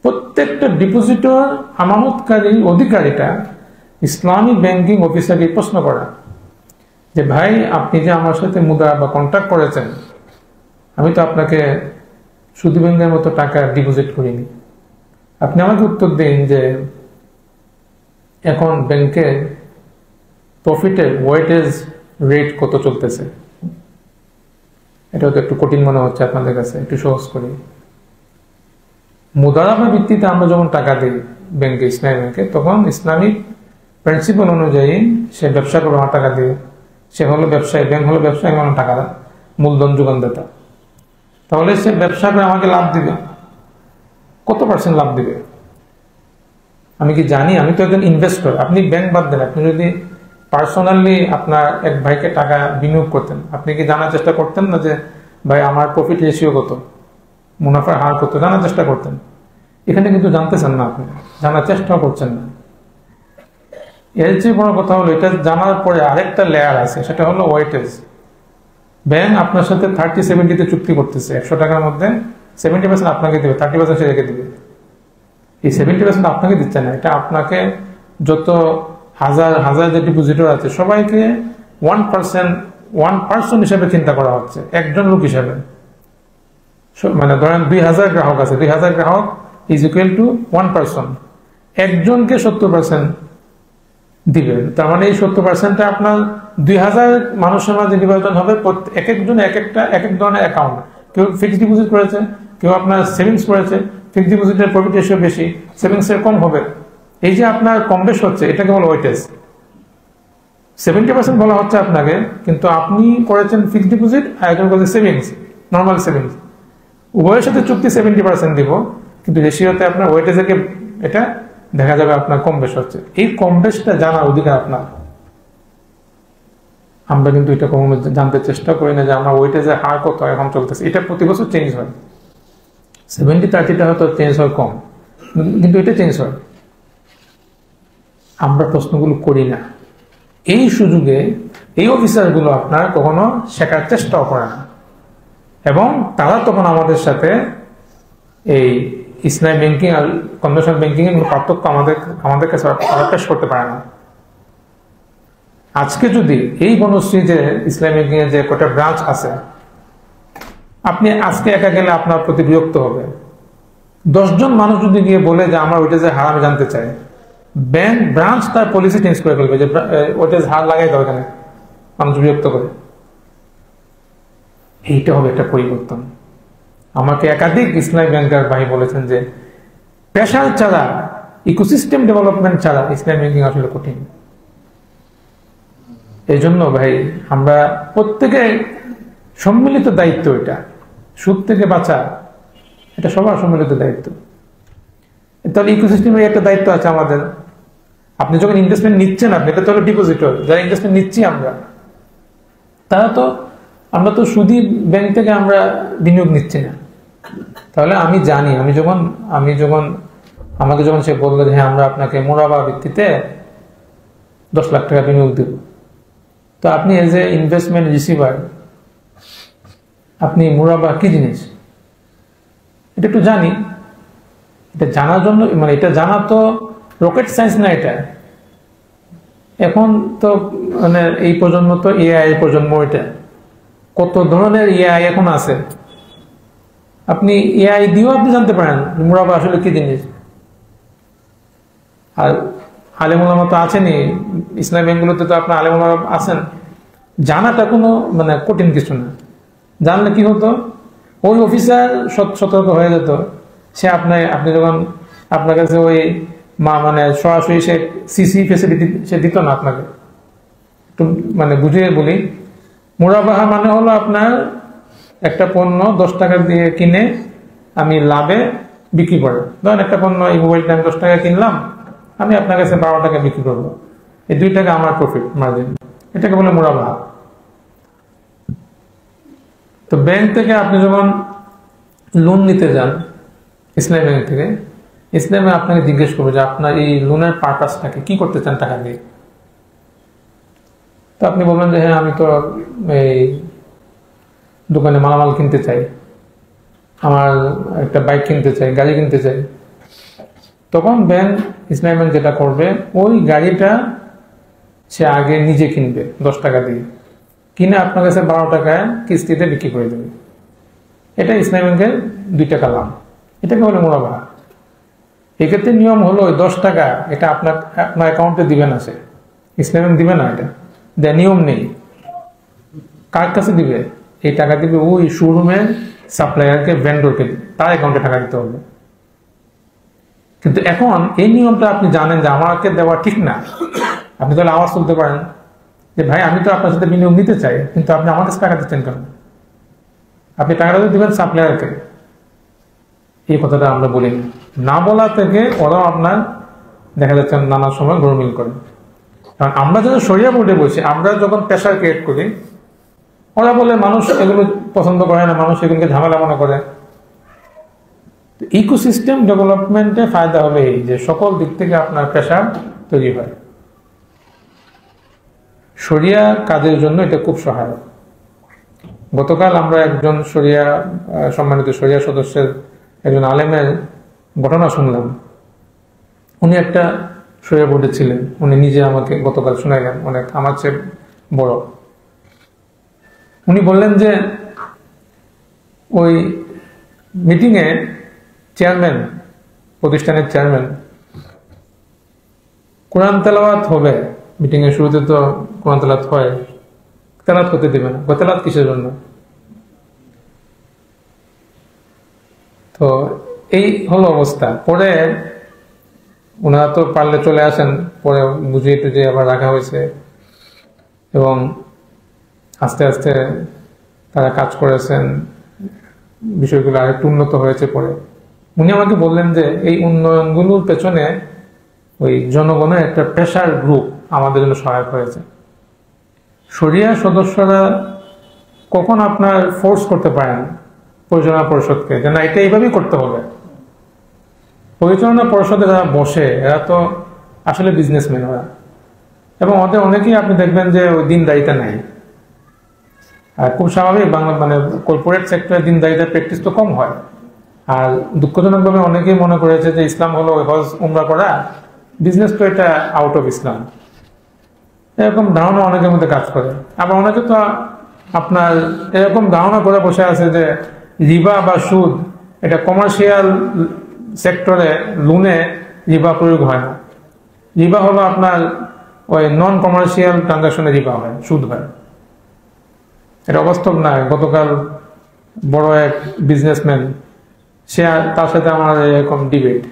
প্রত্যেকটা ডিপোজিটর আমানতকারী অধিকারীটা ইসলামী ব্যাংকিং অফিসারকে প্রশ্ন করা যে ভাই, আপনি যে আমার সাথে মুদারাবা কন্ট্যাক্ট করেছেন, আমি তো আপনাকে সুদী ব্যাংকের মতো টাকা ডিপোজিট করিনি। আপনি আমাকে উত্তর দিন যে এখন ব্যাংকে প্রফিটের ওয়েটেজ রেট কত চলতেছে। এটা তো একটু কঠিন মনে হচ্ছে আপনাদের কাছে, একটু সহজ করি। মুদারাবা ভিত্তিতে আমরা যখন টাকা দিই ব্যাংকে, ইসলামী ব্যাংকে, তখন ইসলামিক প্রিন্সিপাল অনুযায়ী সে ব্যবসা করবে আমার টাকা দিয়ে। সে হলো ব্যবসায়ী, ব্যাংক হলো ব্যবসায়ী, আমার টাকা মূলধন যোগানদাতা। তাহলে সে ব্যবসা করে আমাকে লাভ দিবে, কত % লাভ দিবে আমি কি জানি? আমি তো একজন ইনভেস্টর। আপনি ব্যাংক বাদ দেন, আপনি যদি পার্সোনালি আপনার এক ভাইকে টাকা বিনিয়োগ করতেন, আপনি কি জানার চেষ্টা করতেন না যে ভাই আমার প্রফিট রেশিও কত, মুনাফার হার কত? জানার চেষ্টা করতেন। এখানে কিন্তু জানতেছেন না, আপনি জানার চেষ্টাও করছেন না। এর চেয়ে বড় কথা হলো, এটা জানার পরে আরেকটা লেয়ার আছে, সেটা হলো ওয়েটেজ। ব্যাংক আপনার সাথে 30-70 চুক্তি করতেছে, 100 টাকার মধ্যে 70% আপনাকে দেবে, 30% সে রেখে দিবে। এই 70% আপনাকে দিচ্ছে না, এটা আপনাকে যত হাজার হাজার যে ডিপোজিটর আছে সবাইকে 1% হিসাবে চিন্তা করা হচ্ছে, একজন লোক হিসাবে। মানে ধরেন 2000 গ্রাহক আছে, 2000 গ্রাহক ইজ ইকুয়াল টু 1%। একজনকে 70% দিবেন, তার মানে এই 70%টা আপনার 2000 মানুষের মাঝে বিভাজন হবে। এক একজন এক এক ধরনের অ্যাকাউন্ট, কেউ ফিক্সড ডিপোজিট করেছে, কেউ আপনার সেভিংস করেছে। ফিক্সড ডিপোজিটের প্রফিট রেশিও বেশি, সেভিংস এর কম হবে। এই যে আপনার কম বেশ হচ্ছে, এটাকে বলা ওয়েটেজ। 70% বলা হচ্ছে আপনাকে, কিন্তু আপনি করেছেন ফিক্সড ডিপোজিট, আর একজন করেছে সেভিংস, নর্মাল সেভিংস। উভয়ের সাথে চুক্তি 70% দিব, কিন্তু রেশিওতে আপনার ওয়েটেজকে এটা দেখা যাবে আপনার কম বেশ হচ্ছে। এই কম বেশটা জানার অধিকার আপনার। আমরা কিন্তু এটা কখনো জানতে চেষ্টা করি না যে আমার ওয়েটেজের হার কত এখন চলতেছে। এটা প্রতি বছর চেঞ্জ হয়, 70-30টা হয়তো চেঞ্জ হয় কম, কিন্তু এটা চেঞ্জ হয়। আমরা প্রশ্নগুলো করি না। এই সুযোগে এই অফিসারগুলো আপনার কখনো শেখার চেষ্টাও করে না, এবং তারা তখন আমাদের সাথে এই ইসলামী ব্যাংকিং আর কনভেনশনাল ব্যাংকিং এর পার্থক্য আমাদের কাছে পেশ করতে পারে না। আজকে যদি এই বনশ্রী যে ইসলামী ব্যাংকিং এর যে কটা ব্রাঞ্চ আছে, আপনি আজকে একা গেলে আপনার প্রতি বিরক্ত হবে। 10 জন মানুষ যদি গিয়ে বলে যে আমার ওইটা যে হার আমি জানতে চাই, ব্যাংক ব্রাঞ্চ তার পলিসি চেঞ্জ করে ফেলবে যে ওইটা হার লাগাই দাও, এখানে মানুষ বিরক্ত করে। এইটা হবে একটা পরিবর্তন। আমাকে একাধিক ইসলামী ব্যাংকার ভাই বলেছেন যে পেশার ছাড়া ইকোসিস্টেম ডেভেলপমেন্ট ছাড়া ইসলামিক ব্যাংকিং আসলে কঠিন। এই জন্য ভাই আমরা প্রত্যেকে সম্মিলিত দায়িত্ব, এটা সুদ থেকে বাঁচা এটা সবার সম্মিলিত দায়িত্ব। তাহলে ইকোসিস্টেমের একটা দায়িত্ব আছে আমাদের। আপনি যখন ইনভেস্টমেন্ট নিচ্ছেন, আপনি এটা তো ডিপোজিটর, যারা ইনভেস্টমেন্ট নিচ্ছি আমরা, তারা তো আমরা তো সুদী ব্যাংক থেকে আমরা বিনিয়োগ নিচ্ছি না। তাহলে আমি জানি, আমি যখন আমাকে যখন সে বললো যে হ্যাঁ আমরা আপনাকে মুরাবা ভিত্তিতে 10 লাখ টাকা বিনিয়োগ দেব, তো আপনি এজ এ ইনভেস্টমেন্ট রিসিভার আপনি মুরাবা কি জিনিস এটা একটু জানি। এটা জানার জন্য মানে এটা জানা তো রকেট সায়েন্স না। এটা এখন তো মানে এই প্রজন্ম তো এআই প্রজন্ম, এটা কত ধরনের এআই এখন আছে। আপনি এআই দিয়েও আপনি জানতে পারেন মুরাবা আসলে কি জিনিস। আর আলেম ওলামা তো আছেনই, ইসলাম ব্যাংকগুলোতে তো আপনার আলেম ওলামা আছেন। জানাটা কোনো মানে কঠিন কিছু না। জানলে কি হতো, ওই অফিসার সতর্ক হয়ে যেত। সে আপনি যখন আপনার কাছে ওই মানে সরাসরি সে সিসি ফেসিলিটি সে দিত না আপনাকে। একটু মানে বুঝিয়ে বলি, মুরাবাহা মানে হলো আপনার একটা পণ্য 10 টাকা দিয়ে কিনে আমি লাভে বিক্রি করে, ধরেন একটা পণ্য এই মোবাইলটা আমি 10 টাকা কিনলাম, আমি আপনার কাছে 12 টাকা বিক্রি করবো, এই 2 টাকা আমার প্রফিট মার্জিন, এটাকে বলে মুরাবাহা। তো ব্যাংক থেকে আপনি যখন লোন নিতে যান ইসলামী ব্যাংক থেকে, ইসলামে আপনাকে জিজ্ঞেস করবে যে আপনার এই লোনের পারপাসটাকে কি করতে চান টাকা দিয়ে। তো আপনি বলবেন যে হ্যাঁ আমি তো এই দোকানে মালামাল কিনতে চাই, আমার একটা বাইক কিনতে চাই, গাড়ি কিনতে চাই। তখন ব্যাংক ইসলামী ব্যাংক যেটা করবে, ওই গাড়িটা সে আগে নিজে কিনবে 10 টাকা দিয়ে, কিনে আপনার কাছে 12 টাকায় কিস্তিতে বিক্রি করে দেবে। এটা ইসলামী ব্যাংকের 2 টাকা লাভ, এটাকে বলে মুরাবাহা। এক্ষেত্রে নিয়ম হলো ওই 10 টাকা এটা আপনার অ্যাকাউন্টে দিবে না, সে ইসলামী ব্যাংক দিবে না, এটা দেয় নিয়ম নেই। কার কাছে দিবে? এই টাকা দিবে ওই শোরুমের সাপ্লায়ারকে, ভেন্ডরকে, তার অ্যাকাউন্টে টাকা দিতে হবে। কিন্তু এখন এই নিয়মটা আপনি জানেন যে আমাকে দেওয়া ঠিক না, আপনি তাহলে আওয়াজ তুলতে পারেন যে ভাই আমি তো আপনার সাথে বিনিয়োগ নিতে চাই, কিন্তু আপনি আমার কাছে টাকা দিচ্ছেন কেন? আপনি টাকাটা দিবেন সাপ্লায়ারকে। এই কথাটা আমরা বলি না বলা থেকে ওরাও আপনার দেখা যাচ্ছে নানা সময় গরমিল করে। কারণ আমরা যখন শরিয়া বোর্ডে বসি, আমরা যখন প্রেশার ক্রিয়েট করি, ওরা বলে মানুষ এগুলো পছন্দ করে না, মানুষ এগুলোকে ঝামেলা মনে করে। ইকোসিস্টেম ডেভেলপমেন্টে ফায়দা হবে এই যে সকল দিক থেকে আপনার প্রেশার তৈরি হয়। শরিয়া কাজের জন্য এটা খুব সহায়ক। গতকাল আমরা একজন সম্মানিত শরিয়া সদস্যের একজন আলেমের ঘটনা শুনলাম। উনি একটা শরিয়া বোর্ডে ছিলেন, উনি নিজে আমাকে গতকাল শুনাইলেন, অনেক আমার চেয়ে বড়। উনি বললেন যে ওই মিটিংয়ে চেয়ারম্যান, প্রতিষ্ঠানের চেয়ারম্যান, কোরআন তেলাওয়াত হবে মিটিং এর শুরুতে, তো কোরআন তেলাওয়াত হয়, তেলাওয়াত করতে দেবে না। তেলাওয়াত কিসের জন্য? তো এই হলো অবস্থা। পরে ওনারা তো পারলে চলে আসেন, পরে বুঝিয়ে টুঝিয়ে আবার রাখা হয়েছে এবং আস্তে আস্তে তারা কাজ করেছেন, বিষয়গুলো আরেকটু উন্নত হয়েছে। পরে উনি আমাকে বললেন যে এই উন্নয়নগুলোর পেছনে ওই জনগণের একটা প্রেশার গ্রুপ আমাদের জন্য সহায়ক হয়েছে। শরিয়া সদস্যরা কখন আপনার ফোর্স করতে পারেন পরিচালনা পরিষদকে যে না এটা এইভাবেই করতে হবে। পরিচালনা পরিষদে যারা বসে এরা তো আসলে বিজনেসম্যান ওরা, এবং ওদের অনেকেই আপনি দেখবেন যে ওই দিনদারিতা নাই। আর খুব স্বাভাবিক, বাংলা মানে কর্পোরেট সেক্টরে দিনদারিতার প্র্যাকটিস তো কম হয়। আর দুঃখজনকভাবে অনেকেই মনে করেছে যে ইসলাম হলো হজ উমরা করা, বিজনেস তো এটা আউট অফ ইসলাম, এরকম ধারণা অনেকের মধ্যে কাজ করে। আবার অনেকে তো আপনার এরকম ধারণা করে বসে আছে যে রিবা বা সুদ এটা কমার্শিয়াল সেক্টরে লোনে রিবা প্রয়োগ হয় না। রিবা হলো আপনার ওই নন কমার্শিয়াল ট্রানজাকশনে রিবা হয়, সুদ হয়। এটা অবাস্তব না। গতকাল বড় এক বিজনেসম্যান, সে তার সাথে আমার এরকম ডিবেট,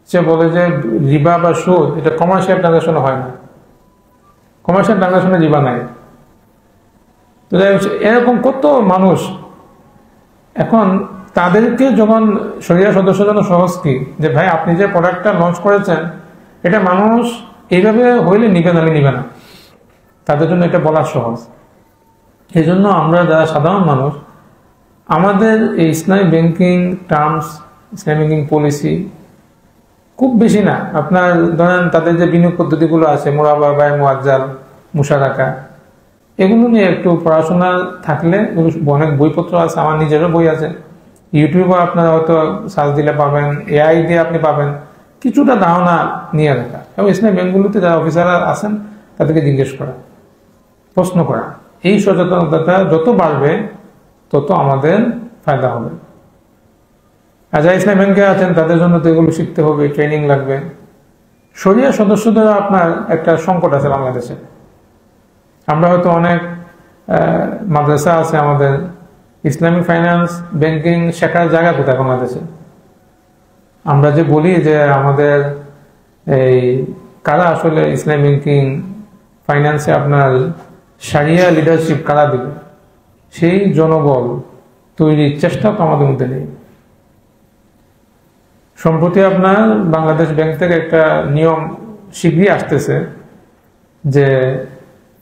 সে বলে যে রিবা বা সুদ এটা কমার্শিয়াল ট্রানজাকশন হয় না, কমার্শিয়াল ট্রানজাকশনে রিবা নাই। তো এরকম কত মানুষ, এখন তাদেরকে যখন শরিয়া সদস্য জন্য সহজ কি যে ভাই আপনি যে প্রোডাক্টটা লঞ্চ করেছেন এটা মানুষ এইভাবে হইলে নিবে না, নিবে না, তাদের জন্য এটা বলা সহজ। এই জন্য আমরা যারা সাধারণ মানুষ আমাদের এই Islamic banking terms, Islamic banking policy খুব বেশি না। আপনার ধরেন তাদের যে বিনিয়োগ পদ্ধতিগুলো আছে মুরাবা, বায় মুআজ্জাল, মুশারাকা, এগুলো নিয়ে একটু পড়াশোনা থাকলে, অনেক বইপত্র আছে, আমার নিজেরও বই আছে, ইউটিউবে আপনারা হয়তো সার্চ দিলে পাবেন, এআই দিয়ে আপনি পাবেন, কিছুটা ধারণা নিয়ে রাখা এবং ইসলামিক ব্যাংকগুলোতে যারা অফিসাররা আছেন তাদেরকে জিজ্ঞেস করা, প্রশ্ন করা। এই সচেতনতাটা যত বাড়বে তত আমাদের ফায়দা হবে। আর যারা ইসলামিক ব্যাংকে আছেন তাদের জন্য তো এগুলো শিখতে হবে, ট্রেনিং লাগবে। শরিয়া সদস্যদের আপনার একটা সংকট আছে বাংলাদেশে। আমরা হয়তো অনেক মাদ্রাসা আছে আমাদের, ইসলামিক ফাইন্যান্স ব্যাংকিং শেখার জায়গা কোথায় বাংলাদেশে? আমরা যে বলি যে আমাদের এই কারা আসলে ইসলামিক ব্যাংকিং ফাইন্যান্সে আপনার শারিয়া লিডারশিপ কারা দিবে, সেই জনবল তৈরির চেষ্টা তো আমাদের মধ্যে নেই। সম্প্রতি আপনার বাংলাদেশ ব্যাংক থেকে একটা নিয়ম শীঘ্রই আসতেছে যে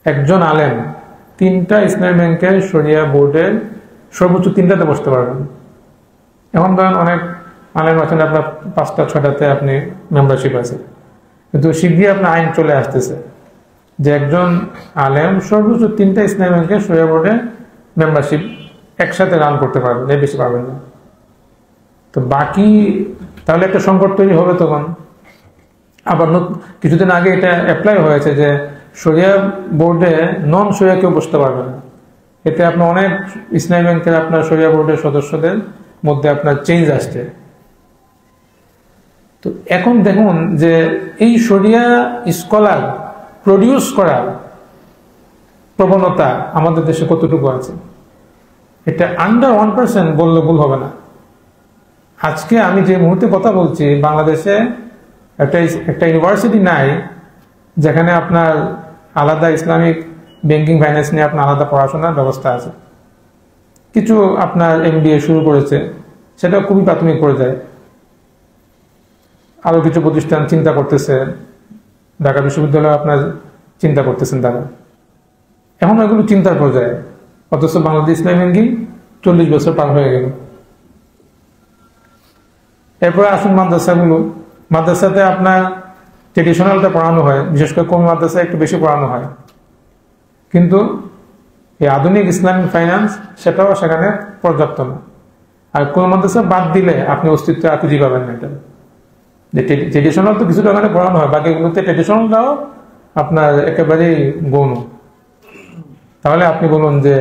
একজন আলেম 3টা ইসলামী ব্যাংকের শরিয়া বোর্ডের সর্বোচ্চ 3টাতে বসতে পারবেন। এখন ধরেন অনেক আলেম আছেন আপনার 5টা 6টাতে আপনি মেম্বারশিপ আছে, কিন্তু শীঘ্রই আপনার আইন চলে আসতেছে যে একজন আলেম সর্বোচ্চ 3টা ইসলামী ব্যাংকের শরিয়া বোর্ডে মেম্বারশিপ একসাথে রান করতে পারবেন, এর বেশি পারবেন না। তো বাকি তাহলে একটা সংকট তৈরি হবে তখন। আবার কিছুদিন আগে এটা অ্যাপ্লাই হয়েছে যে শরিয়া বোর্ডে নন শরিয়া কেউ বসতে পারবে না। এতে আপনার অনেক ইসলামী ব্যাংকের আপনার শরিয়া বোর্ডের সদস্যদের মধ্যে আপনার চেঞ্জ আসছে। তো এখন দেখুন যে এই শরিয়া স্কলার প্রডিউস করার প্রবণতা আমাদের দেশে কতটুকু আছে, এটা আন্ডার 1% বললে ভুল হবে না। আজকে আমি যে মুহূর্তে কথা বলছি বাংলাদেশে একটা ইউনিভার্সিটি নাই যেখানে আপনার আলাদা ইসলামিক ব্যাংকিং ফাইন্যান্স নিয়ে আপনার আলাদা পড়াশোনার ব্যবস্থা আছে। কিছু আপনার MBA শুরু করেছে, সেটা খুবই প্রাথমিক পর্যায়ে। আরো কিছু প্রতিষ্ঠান চিন্তা করতেছে, ঢাকা বিশ্ববিদ্যালয় আপনার চিন্তা করতেছেন তারা, এখন এগুলো চিন্তার পর্যায়ে। অথচ বাংলাদেশ ইসলামিক ব্যাংকিং 40 বছর পার হয়ে গেল। এরপরে আসুন মাদ্রাসাগুলো। মাদ্রাসাতে আপনার ট্রেডিশনালটা পড়ানো হয়, বিশেষ করে কমি মাদ্রাসায় একটু বেশি পড়ানো হয়, কিন্তু এই আধুনিক ইসলামিক ফাইন্যান্স সেটাও সেখানে পর্যাপ্ত না। আর কোন মাদ্রাসা বাদ দিলে আপনি অস্তিত্ব আর খুঁজে পাবেন না। এটা যে ট্রেডিশনাল তো কিছুটা ওখানে পড়ানো হয়, বাকিগুলোতে ট্রেডিশনালটাও আপনার একেবারেই গৌণ। তাহলে আপনি বলুন যে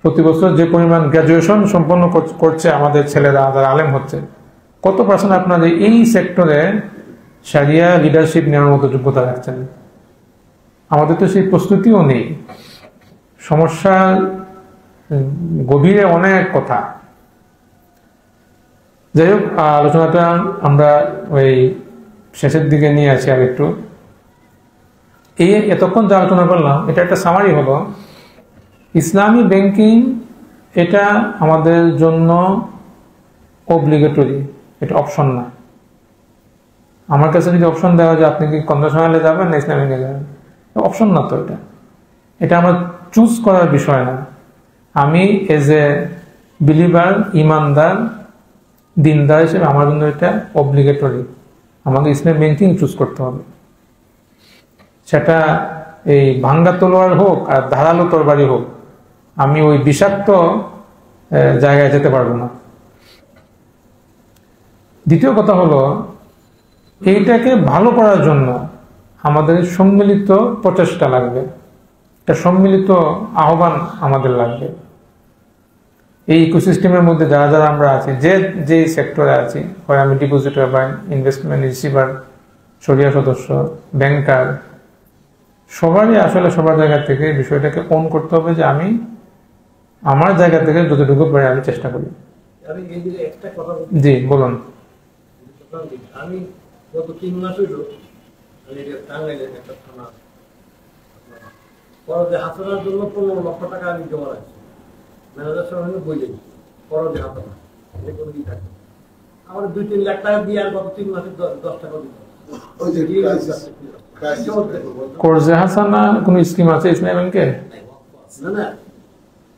প্রতি বছর যে পরিমাণ গ্রাজুয়েশন সম্পন্ন করছে আমাদের ছেলেরা, যারা আলেম হচ্ছে, কত পার্সেন্ট আপনার এই সেক্টরে শারিয়া লিডারশিপ নেওয়ার মতো যোগ্যতা রাখছেন? আমাদের তো সেই প্রস্তুতিও নেই। সমস্যা গভীরে অনেক কথা। যাই হোক, আলোচনাটা আমরা ওই শেষের দিকে নিয়ে আসি আর একটু। এই এতক্ষণ যে আলোচনা করলাম এটা একটা সামারি হলো, ইসলামী ব্যাংকিং এটা আমাদের জন্য অব্লিগেটরি, এটা অপশন না। আমার কাছে যদি অপশন দেওয়া যায় আপনি কি কনভেনশনালে যাবেন না ইসলামী ব্যাংকে যাবেন, অপশন না তো। এটা আমার চুজ করার বিষয় না। আমি এজ এ বিলিভার, ইমানদার, দিনদার হিসেবে আমার জন্য এটা অব্লিগেটরি। আমাকে ইসলামী ব্যাংকিং চুজ করতে হবে। সেটা এই ভাঙ্গা তলোয়ার হোক আর ধারালো তরবারি হোক, আমি ওই বিষাক্ত জায়গায় যেতে পারবো না। দ্বিতীয় কথা হলো, এইটাকে ভালো করার জন্য আমাদের সম্মিলিত প্রচেষ্টা লাগবে, একটা সম্মিলিত আহ্বান আমাদের লাগবে। এই ইকোসিস্টেমের মধ্যে যারা যারা আমরা আছি, যে সেক্টরে আছি, হয় আমি ডিপোজিটর বা ইনভেস্টমেন্ট রিসিভার, শরিয়া সদস্য, ব্যাংকার, সবারই আসলে সবার জায়গা থেকে বিষয়টাকে অন করতে হবে যে আমি আমার জায়গা থেকে যতটুকু পারি আমি চেষ্টা করি। জি বলুন। আমি গত 3 মাস হইল আমি টাঙ্গাইলের একটা থানা পরদে হাসানোর জন্য 15 লক্ষ টাকা আমি জমা রাখছি। ম্যানেজার সাহেব বললেন পরদে হাসানো কোনো কি থাকে আমার 2-3 লাখ টাকা দিয়ে আর গত 3 মাসে 10 টাকা দিতে কর্জে হাসানা কোন স্কিম আছে ইসলামী ব্যাংকে? না না,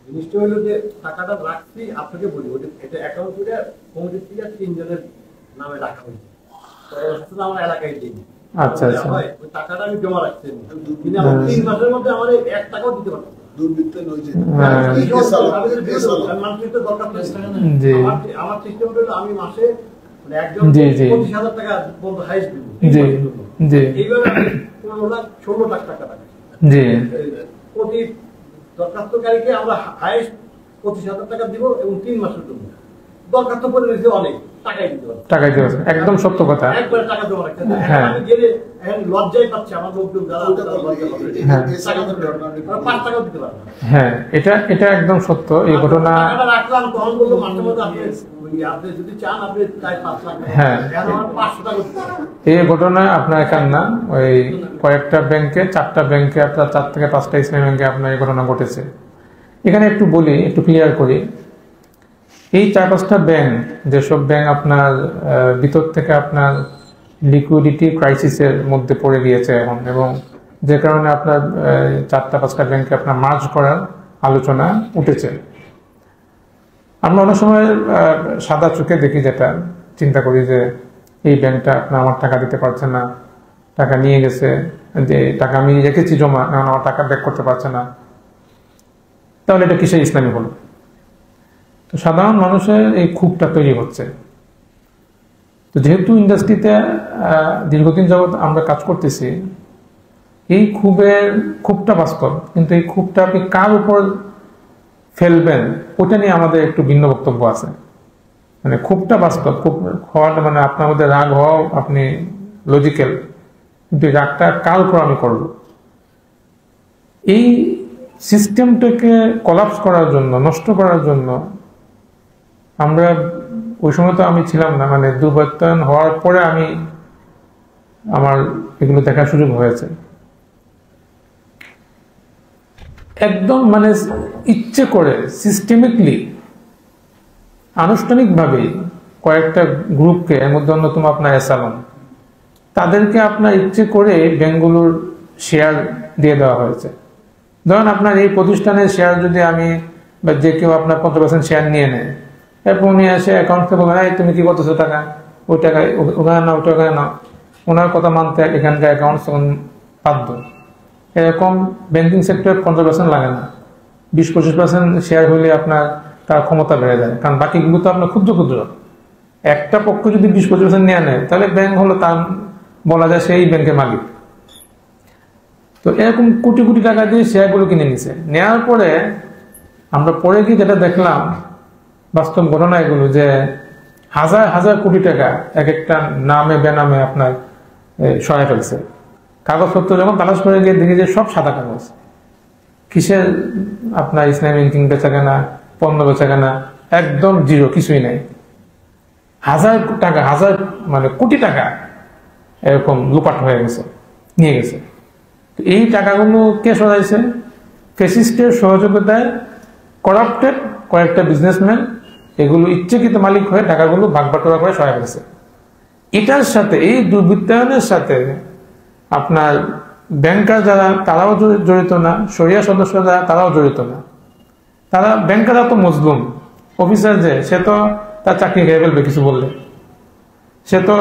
জিনিসটা হলো যে টাকাটা রাখছি আপনাকে বলি, এটা অ্যাকাউন্ট করে কমিটির থেকে 3 জনের নামে রাখা হয়েছে, আমার এলাকায় দিই। আচ্ছা আচ্ছা, ওই টাকাটা আমি জমা রাখছি, কিন্তু আমার 3 মাসের মধ্যে আমার 1 টাকাও দিতে পারতাম না। দুর্বৃত্তের নইছে মানুষের দরকার জি, আমার সিস্টেম হলো আমি মাসে একজন 25,000 টাকা বলতে হাইস্ট দিব জি জি, এইভাবে আমি 16 লাখ টাকা রাখি জি, প্রতি দরখাস্তকারীকে আমরা হাইস্ট 25,000 টাকা দিব এবং 3 মাসের জন্য দরখাস্ত করে নিতে অনেক টাকাই দিতে হবে, টাকাই দিতে হবে, একদম সত্য কথা, একবার টাকা জমা রাখতে হবে। হ্যাঁ, আমি গেলে এখন লজ্জায় পাচ্ছি আমার লোকজন যারা হ্যাঁ 5 টাকাও দিতে পারবে না। হ্যাঁ, এটা একদম সত্য। এই ঘটনা রাখলাম তখন বললো মাঝে মধ্যে আপনি যদি চান আপনি তাই 5 লাখ, হ্যাঁ এখন 500 টাকা দিতে হবে। এই ঘটনা আপনার এখানে না, ওই কয়েকটা ব্যাংকে 4টা ব্যাংকে আপনার 4 থেকে 5টা ইসলামী ব্যাংকে আপনার এই ঘটনা ঘটেছে। এখানে একটু বলি, একটু ক্লিয়ার করি, এই 4-5টা ব্যাংক যেসব ব্যাংক আপনার ভিতর থেকে আপনার লিকুইডিটি ক্রাইসিসের মধ্যে পড়ে গিয়েছে এখন, এবং যে কারণে আপনার 4-5টা ব্যাংকে আপনার মার্জ করার আলোচনা উঠেছে। আমরা অনেক সময় সাদা চোখে দেখি, যেটা চিন্তা করি যে এই ব্যাংকটা আপনার আমার টাকা দিতে পারছে না, টাকা নিয়ে গেছে, যে টাকা আমি রেখেছি জমা, এখন আমার টাকা ব্যাক করতে পারছে না, তাহলে এটা কিসের ইসলামী হলো? তো সাধারণ মানুষের এই ক্ষোভটা তৈরি হচ্ছে। তো যেহেতু ইন্ডাস্ট্রিতে দীর্ঘদিন যাবৎ আমরা কাজ করতেছি, এই ক্ষোভটা বাস্তব, কিন্তু এই ক্ষোভটা আপনি কার উপর ফেলবেন ওটা নিয়ে আমাদের একটু ভিন্ন বক্তব্য আছে। মানে ক্ষোভটা বাস্তব, ক্ষোভ হওয়াটা মানে আপনার মধ্যে রাগ হওয়াও আপনি লজিক্যাল, কিন্তু রাগটা কার উপর আমি করব? এই সিস্টেমটাকে কলাপস করার জন্য, নষ্ট করার জন্য আমরা, ওই সময় তো আমি ছিলাম না, মানে দুর্বৃত্তায়ন হওয়ার পরে আমার এগুলো দেখার সুযোগ হয়েছে। একদম মানে ইচ্ছে করে সিস্টেমিকলি আনুষ্ঠানিকভাবে কয়েকটা গ্রুপকে, এর মধ্যে অন্যতম আপনার এসালন, তাদেরকে আপনার ইচ্ছে করে ব্যাংকগুলোর শেয়ার দিয়ে দেওয়া হয়েছে। ধরেন আপনার এই প্রতিষ্ঠানের শেয়ার যদি আমি বা যে কেউ আপনার 50% শেয়ার নিয়ে নেয়, এরপর উনি এসে অ্যাকাউন্টকে বলবেন, এই তুমি কি করতেছো টাকা, ওই টাকায় ওখানে নাও, ওটা ওখানে নাও, ওনার কথা মানতে এখানকার অ্যাকাউন্ট তখন বাধ্য। এরকম ব্যাংকিং সেক্টর 50% লাগে না, 20-25% শেয়ার হলে আপনার তার ক্ষমতা বেড়ে যায়, কারণ বাকিগুলো তো আপনার ক্ষুদ্র ক্ষুদ্র। একটা পক্ষ যদি 20-25% নিয়ে নেয়, তাহলে ব্যাংক হলো তার, বলা যায় সেই ব্যাংকের মালিক। তো এরকম কোটি কোটি টাকা দিয়ে শেয়ারগুলো কিনে নিছে। নেওয়ার পরে আমরা পরে কি যেটা দেখলাম, বাস্তব ঘটনা এগুলো, যে হাজার হাজার কোটি টাকা এক একটা নামে বেনামে আপনার সরাই ফেলছে। কাগজপত্র যখন তালাশ করে গিয়ে দেখি যে সব সাদা কাগজ, কিসের আপনার ইসলামী ব্যাংকিং বেচা কেনা, পণ্য বেচা কেনা, একদম জিরো, কিছুই নাই। হাজার টাকা, হাজার মানে কোটি টাকা এরকম লুপাট হয়ে গেছে, নিয়ে গেছে। তো এই টাকাগুলো কে সরাইছে? ফ্যাসিস্টের সহযোগিতায় করাপ্টেড কয়েকটা বিজনেসম্যান এগুলো ইচ্ছাকৃত মালিক হয়ে টাকাগুলো ভাগবাটোয়ারা করে সহায় করেছে। এটার সাথে, এই দুর্বৃত্তায়নের সাথে আপনার ব্যাংকার যারা, তারাও জড়িত না, শরিয়া সদস্য যারা, তারাও জড়িত না। তারা, ব্যাংকাররা তো মজলুম, অফিসার যে সে তো তার চাকরি খেয়ে ফেলবে কিছু বললে, সে তো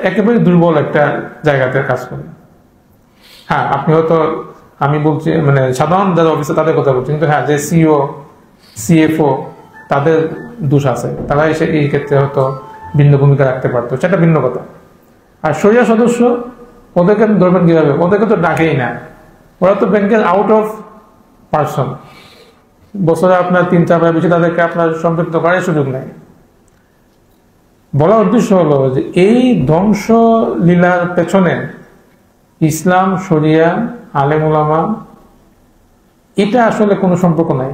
একেবারে দুর্বল একটা জায়গাতে কাজ করে। হ্যাঁ, আপনি হয়তো, আমি বলছি মানে সাধারণ যারা অফিসার তাদের কথা বলছি, কিন্তু হ্যাঁ, যে সিও সিএফও তাদের দোষ আছে, তারা এসে এই ক্ষেত্রে হয়তো ভিন্ন ভূমিকা রাখতে পারতো, সেটা ভিন্ন কথা। আর শরিয়া সদস্য, ওদেরকে ধরবেন কিভাবে? ওদেরকে তো ডাকেই না, ওরা তো ব্যাংকের আউট অফ পার্সন, বছরে আপনার 3-4 বার বেশি তাদেরকে আপনার সম্পৃক্ত করার সুযোগ নেই। বলার উদ্দেশ্য হলো যে এই ধ্বংস লীলার পেছনে ইসলাম, শরিয়া, আলেম ওলামা, এটা আসলে কোনো সম্পর্ক নাই।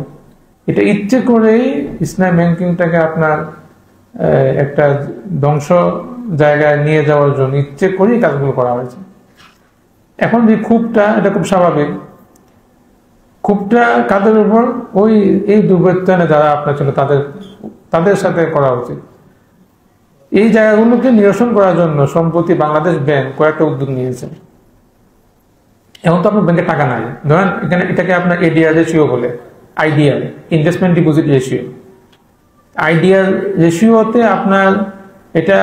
এটা ইচ্ছে করেই ইসলাম ব্যাংকিংটাকে আপনার একটা ধ্বংস জায়গায় নিয়ে যাওয়ার জন্য ইচ্ছে করেই কাজগুলো করা হয়েছে। এখন যে ক্ষোভটা, এটা খুব স্বাভাবিক। ক্ষোভটা কাদের উপর? ওই এই দুর্বৃত্তায়নে যারা আপনার ছিল তাদের সাথে করা উচিত। এই জায়গাগুলোকে নিরসন করার জন্য সম্প্রতি বাংলাদেশ ব্যাংক কয়েকটা উদ্যোগ নিয়েছে। এখন তো আপনার ব্যাংকে টাকা নাই, ধরেন এটাকে আপনার এডিআর রেশিও বলে, IDR, investment deposit ratio. IDR রেশিওতে আপনার এটা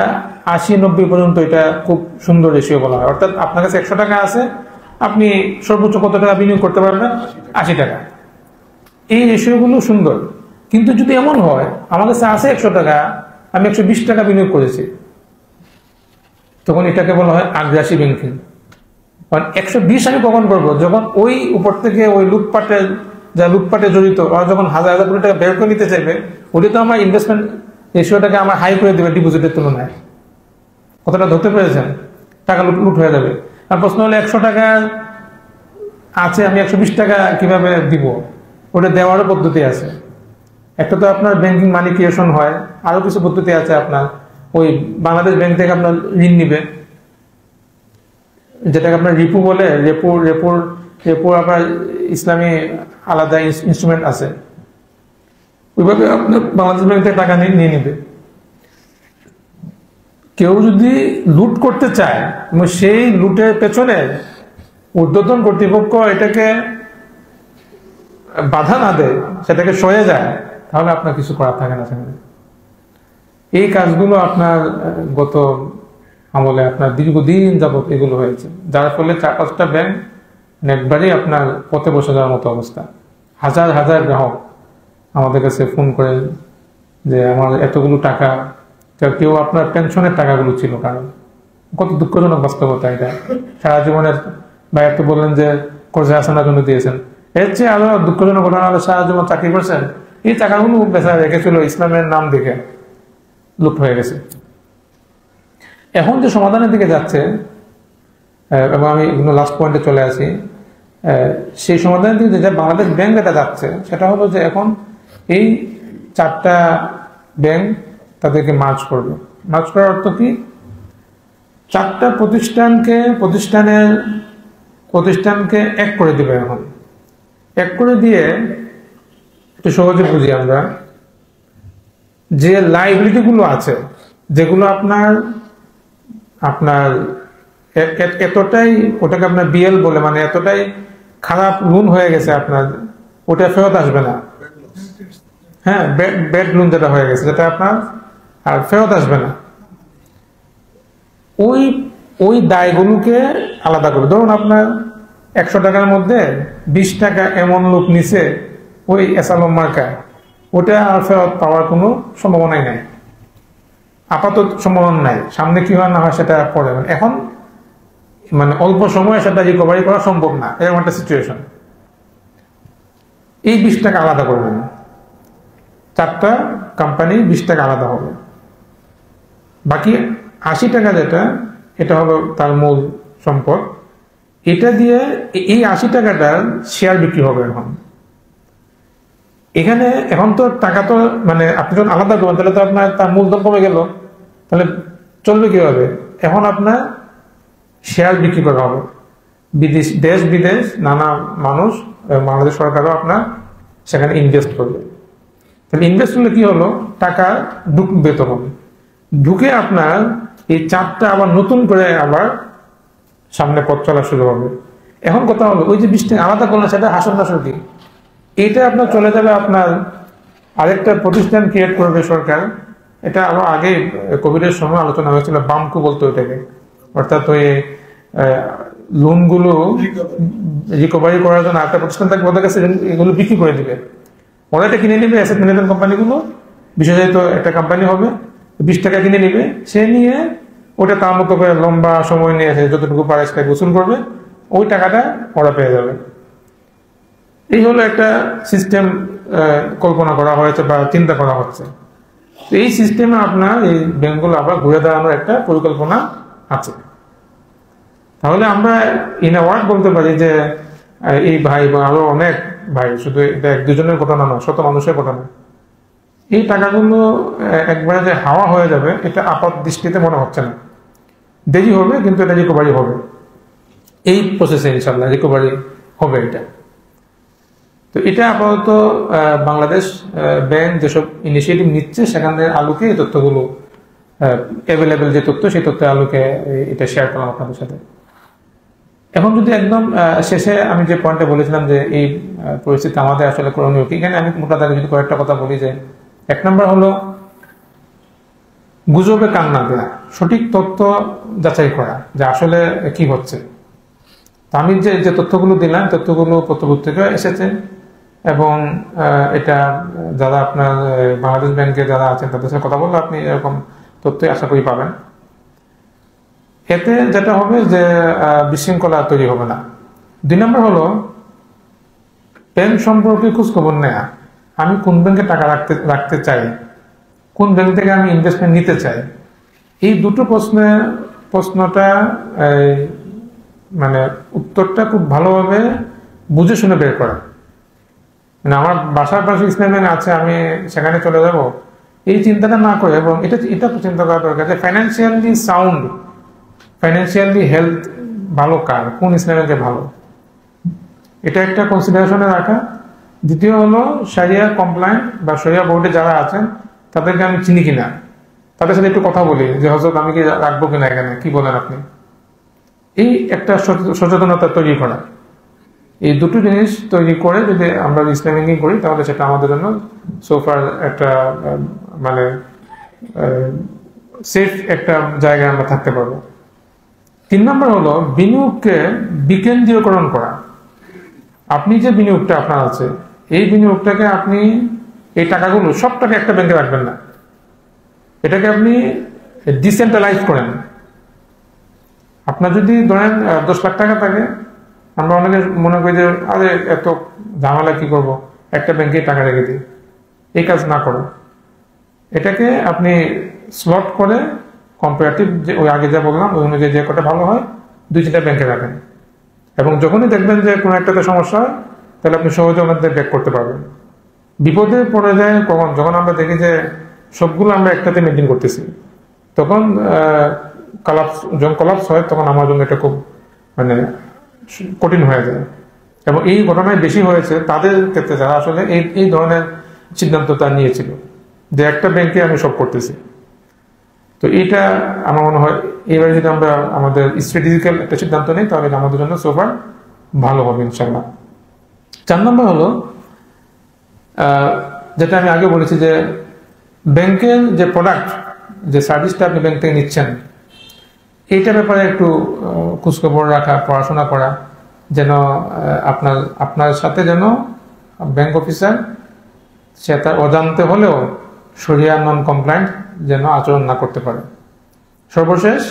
80-90 পর্যন্ত, এটা খুব সুন্দর রেশিও বলা হয়। অর্থাৎ আপনার কাছে 100 টাকা আছে, আপনি সর্বোচ্চ কত টাকা বিনিয়োগ করতে পারবেন? 80 টাকা। এই রেশিওগুলো সুন্দর। কিন্তু যদি এমন হয় আমার কাছে আছে 100 টাকা, আমি 120 টাকা বিনিয়োগ করেছি, তখন এটাকে বলা হয় আগ্রাসী ব্যাংকিং। 120 আমি কখন করবো? যখন ওই উপর থেকে ওই লুটপাটে জড়িত ওরা যখন হাজার হাজার কোটি টাকা বের করে নিতে চাইবে, ওটা তো আমার ইনভেস্টমেন্ট রেশিওটাকে আমার হাই করে দেবে ডিপোজিটের তুলনায়। কতটা ধরতে পেরেছেন? টাকা লুট হয়ে যাবে। আর প্রশ্ন হলো 100 টাকা আছে, আমি 120 টাকা কিভাবে দিব? ওটা দেওয়ারও পদ্ধতি আছে। একটা তো আপনার ব্যাংকিং মানি ক্রিয়েশন হয়, আরো কিছু পদ্ধতি আছে। আপনার ওই বাংলাদেশ ব্যাংক থেকে আপনার ঋণ নিবে, যেটাকে আপনার রিপু বলে। রেপুর আপনার ইসলামী আলাদা ইনস্ট্রুমেন্ট আছে। ওইভাবে আপনার বাংলাদেশ ব্যাংক থেকে টাকা নিয়ে নিবে। কেউ যদি লুট করতে চায় এবং সেই লুটের পেছনে ঊর্ধ্বতন কর্তৃপক্ষ এটাকে বাধা না দেয়, সেটাকে সয়ে যায়, তাহলে আপনার কিছু করার থাকে না সেখানে। এই কাজগুলো আপনার গত আমলে আপনার দীর্ঘদিন যাবত এগুলো হয়েছে, যার ফলে 4-5টা ব্যাংক একবারই আপনার পথে বসে যাওয়ার মতো অবস্থা। হাজার হাজার গ্রাহক আমাদের কাছে ফোন করে যে আমার এতগুলো টাকা, কেউ আপনার পেনশনের টাকাগুলো ছিল। কারণ কত দুঃখজনক বাস্তবতা এটা। সারা জীবনের ভাইয়া তো বললেন যে কর্জে আসানোর জন্য দিয়েছেন, এর চেয়ে আরো দুঃখজনক ঘটনা হলো সারা জীবন চাকরি করছেন, এই টাকাগুলো বেচা রেখেছিল ইসলামের নাম দেখে, লুট হয়ে গেছে। এখন যে সমাধানের দিকে যাচ্ছে, এবং আমি লাস্ট পয়েন্টে চলে আসি, সেই সমাধানের দিকে যে বাংলাদেশ ব্যাংক যেটা যাচ্ছে, সেটা হলো যে এখন এই 4টা ব্যাংক তাদেরকে মার্জ করবে। মার্জ করার অর্থ কি? 4টা প্রতিষ্ঠানকে এক করে দিবে। এখন এক করে দিয়ে একটু সহজে বুঝি আমরা, যে লাইবিলিটি গুলো আছে, যেগুলো আপনার এতটাই, ওটাকে আপনার বিএল বলে, মানে এতটাই খারাপ লোন হয়ে গেছে আপনার, ওটা ফেরত আসবে না। হ্যাঁ, ব্যাড লোন যেটা হয়ে গেছে, যেটা আপনার আর ফেরত আসবে না, ওই দায়গুলোকে আলাদা করবে। ধরুন আপনার 100 টাকার মধ্যে 20 টাকা এমন লোক নিছে ওই এসালম মার্কায়, ওটা আর ফেরত পাওয়ার কোনো সম্ভাবনাই নাই, আপাতত সম্ভাবনা নাই। সামনে কি হয় না হয় সেটা পরে, এখন মানে অল্প সময়ে সেটা রিকভারি করা সম্ভব না, এরকম একটা সিচুয়েশন। এই 20 টাকা আলাদা করবেন, 4টা কোম্পানি 20 টাকা আলাদা হবে। বাকি 80 টাকা যেটা, এটা হলো তার মূল সম্পদ। এটা দিয়ে এই 80 টাকাটার শেয়ার বিক্রি হবে। এখন তো টাকা তো মানে আপনি যখন আলাদা করবেন, তাহলে তো আপনার তার মূলধন কমে গেল, তাহলে চলবে কিভাবে? এখন আপনার শেয়ার বিক্রি করা হবে। দেশ বিদেশ নানা মানুষ, বাংলাদেশ সরকারও আপনার সেখানে ইনভেস্ট করবে। তাহলে ইনভেস্ট করলে কি হলো? টাকা ঢুকবে, তখন ঢুকে আপনার এই 4টা আবার নতুন করে আবার সামনে পথ চলা শুরু হবে। এখন কথা হলো, ওই যে 20 টাকা আলাদা করলেন, সেটা হাসন নাসর কি? এইটা আপনার চলে যাবে, আপনার আরেকটা প্রতিষ্ঠান ক্রিয়েট করবে সরকার। এটা আরো আগে কোভিডের সময় আলোচনা হয়েছিল, বামকু বলতো এটাকে। অর্থাৎ ওই লোনগুলো রিকভারি করার জন্য একটা প্রতিষ্ঠান থাকবে, ওদের কাছে এগুলো বিক্রি করে দিবে। ওরা এটা কিনে নিবে, অ্যাসেট ম্যানেজমেন্ট কোম্পানিগুলো, বিশেষত একটা কোম্পানি হবে, 20 টাকা কিনে নিবে, সে নিয়ে ওটা তার মতো করে লম্বা সময় নিয়ে এসে যতটুকু পারে সেটা গোসল করবে, ওই টাকাটা ওরা পেয়ে যাবে। এই হলো একটা সিস্টেম কল্পনা করা হয়েছে বা চিন্তা করা হচ্ছে। এই সিস্টেমে আপনার এই ব্যাংকগুলো আবার ঘুরে দাঁড়ানোর একটা পরিকল্পনা আছে। তাহলে আমরা ইন আ ওয়ার্ড বলতে পারি যে এই ভাই বা আরো অনেক ভাই, শুধু এটা 1-2 জনের ঘটনা নয়, শত মানুষের ঘটনা। এই টাকাগুলো একবারে যে হাওয়া হয়ে যাবে এটা আপাত দৃষ্টিতে মনে হচ্ছে না। দেরি হবে, কিন্তু এটা রিকভারি হবে, এই প্রসেসে ইনশাল্লাহ রিকভারি হবে এটা। তো এটা আপাতত বাংলাদেশ ব্যাংক যেসব ইনিশিয়েটিভ নিচ্ছে সেখানের আলোকে এই তথ্যগুলো অ্যাভেলেবেল যে তথ্য, সেই তথ্যের আলোকে এটা শেয়ার করলাম আপনাদের সাথে। এখন যদি একদম শেষে আমি যে পয়েন্টে বলেছিলাম যে এই পরিস্থিতি আমাদের আসলে করণীয় কি, এখানে আমি মোটা দাগে যদি কয়েকটা কথা বলি যে 1 নম্বর হলো গুজবে কান না দেওয়া, সঠিক তথ্য যাচাই করা যে আসলে কি হচ্ছে। তো আমি যে তথ্যগুলো দিলাম, তথ্যগুলো পত্রপত্রিকায় এসেছে এবং এটা যারা আপনার বাংলাদেশ ব্যাংকে যারা আছেন তাদের সাথে কথা বললে আপনি এরকম তথ্যই আশা করি পাবেন। এতে যেটা হবে যে বিশৃঙ্খলা তৈরি হবে না। 2 নম্বর হলো ব্যাংক সম্পর্কে খোঁজখবর নেয়া। আমি কোন ব্যাংকে টাকা রাখতে চাই, কোন ব্যাংক থেকে আমি ইনভেস্টমেন্ট নিতে চাই, এই দুটো প্রশ্নটা মানে উত্তরটা খুব ভালোভাবে বুঝে শুনে বের করা। মানে আমার বাসার পাশে ইসলামী ব্যাংক আছে, আমি সেখানে চলে যাব, এই চিন্তাটা না করে, এবং এটা চিন্তা করা দরকার যে ফাইন্যান্সিয়ালি সাউন্ড, ফাইন্যান্সিয়ালি হেলথ ভালো কার, কোন ইসলামী ব্যাংকে ভালো, এটা একটা কনসিডারেশনে রাখা। দ্বিতীয় হলো শরিয়া কমপ্লায়েন্ট বা শরিয়া বোর্ডে যারা আছেন তাদেরকে আমি চিনি কিনা, তাদের সাথে একটু কথা বলি যে হযরত আমি কি রাখবো কিনা, এখানে কি বলেন আপনি, এই একটা সচেতনতা তৈরি করা। এই দুটো জিনিস তৈরি করে যদি আমরা ইসলাম ব্যাংকিং করি তাহলে সেটা আমাদের জন্য সোফার একটা মানে সেফ একটা জায়গায় আমরা থাকতে পারবো। 3 নম্বর হলো বিনিয়োগকে বিকেন্দ্রীয়করণ করা। আপনি যে বিনিয়োগটা আপনার আছে, এই বিনিয়োগটাকে আপনি এই টাকাগুলো সব টাকা একটা ব্যাংকে রাখবেন না, এটাকে আপনি ডিসেন্ট্রালাইজ করেন। আপনার যদি ধরেন 10 লাখ টাকা থাকে, আমরা অনেকে মনে করি যে আরে এত ঝামেলা কি করব, একটা ব্যাংকে টাকা রেখে দিই, এই কাজ না করো। এটাকে আপনি স্লট করে কম্পারেটিভ যে ওই আগে যা বললাম ওই অনুযায়ী যে কটা ভালো হয় 2-3টা ব্যাংকে রাখেন, এবং যখনই দেখবেন যে কোনো একটাতে সমস্যা হয় তাহলে আপনি সহজে ওনাদের ব্যাক করতে পারবেন। বিপদে পড়ে যায় কখন, যখন আমরা দেখি যে সবগুলো আমরা একটাতে মেনটেন করতেছি, তখন যখন কলাপস হয় তখন আমার জন্য এটা খুব মানে কঠিন হয়ে যায়। এবং এই ঘটনায় বেশি হয়েছে তাদের ক্ষেত্রে যারা আসলে এই ধরনের সিদ্ধান্তটা নিয়েছিল যে একটা ব্যাংকে আমি সব করতেছি। তো এটা আমার মনে হয় এবারে যদি আমরা আমাদের স্ট্র্যাটেজিক্যাল একটা সিদ্ধান্ত নিই তাহলে আমাদের জন্য সোফার ভালো হবে ইনশাল্লাহ। 4 নম্বর হলো যেটা আমি আগে বলেছি যে ব্যাংকের যে প্রোডাক্ট, যে সার্ভিসটা আপনি ব্যাংক থেকে নিচ্ছেন, এইটার ব্যাপারে একটু খোঁজখবর রাখা, পড়াশোনা করা, যেন আপনার সাথে যেন ব্যাংক অফিসার সে তার অজান্তে হলেও শরিয়া নন কমপ্লায়েন্ট যেন আচরণ না করতে পারে। সর্বশেষ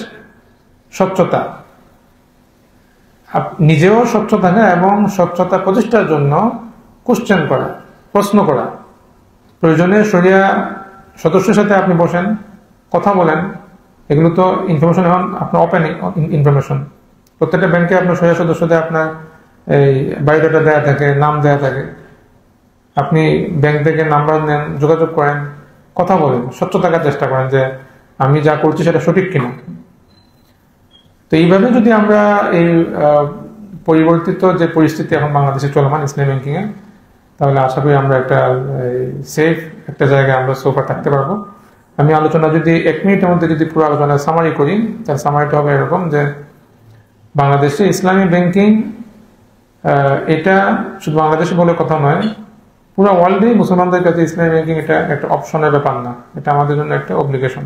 স্বচ্ছতা, নিজেও স্বচ্ছ থাকা এবং স্বচ্ছতা প্রতিষ্ঠার জন্য কোশ্চেন করা, প্রশ্ন করা। প্রয়োজনে শরিয়া সদস্যের সাথে আপনি বসেন, কথা বলেন। এগুলো তো ইনফরমেশন এখন আপনার ওপেন ইনফরমেশন। প্রত্যেকটা ব্যাংকে আপনার শরিয়া সদস্যদের আপনার এই বায়োডাটা দেওয়া থাকে, নাম দেওয়া থাকে। আপনি ব্যাংক থেকে নাম্বার নেন, যোগাযোগ করেন, কথা বলেন, স্বচ্ছ থাকার চেষ্টা করেন যে আমি যা করছি সেটা সঠিক কিনা। তো এইভাবে যদি আমরা এই পরিবর্তিত যে পরিস্থিতি এখন বাংলাদেশে চলমান ইসলামী ব্যাংকিং এ, তাহলে আশা করি আমরা একটা সেফ একটা জায়গায় আমরা সোফা থাকতে পারবো। আমি আলোচনা যদি 1 মিনিটের মধ্যে যদি পুরো আলোচনা সামারি করি, তার সামারিটা হবে এরকম যে বাংলাদেশে ইসলামী ব্যাংকিং এটা শুধু বাংলাদেশে বলে কথা নয়, পুরো ওয়ার্ল্ডে মুসলমানদের কাছে ইসলামী ব্যাংকিং এটা একটা অপশনের ব্যাপার না, এটা আমাদের জন্য একটা অব্লিগেশন।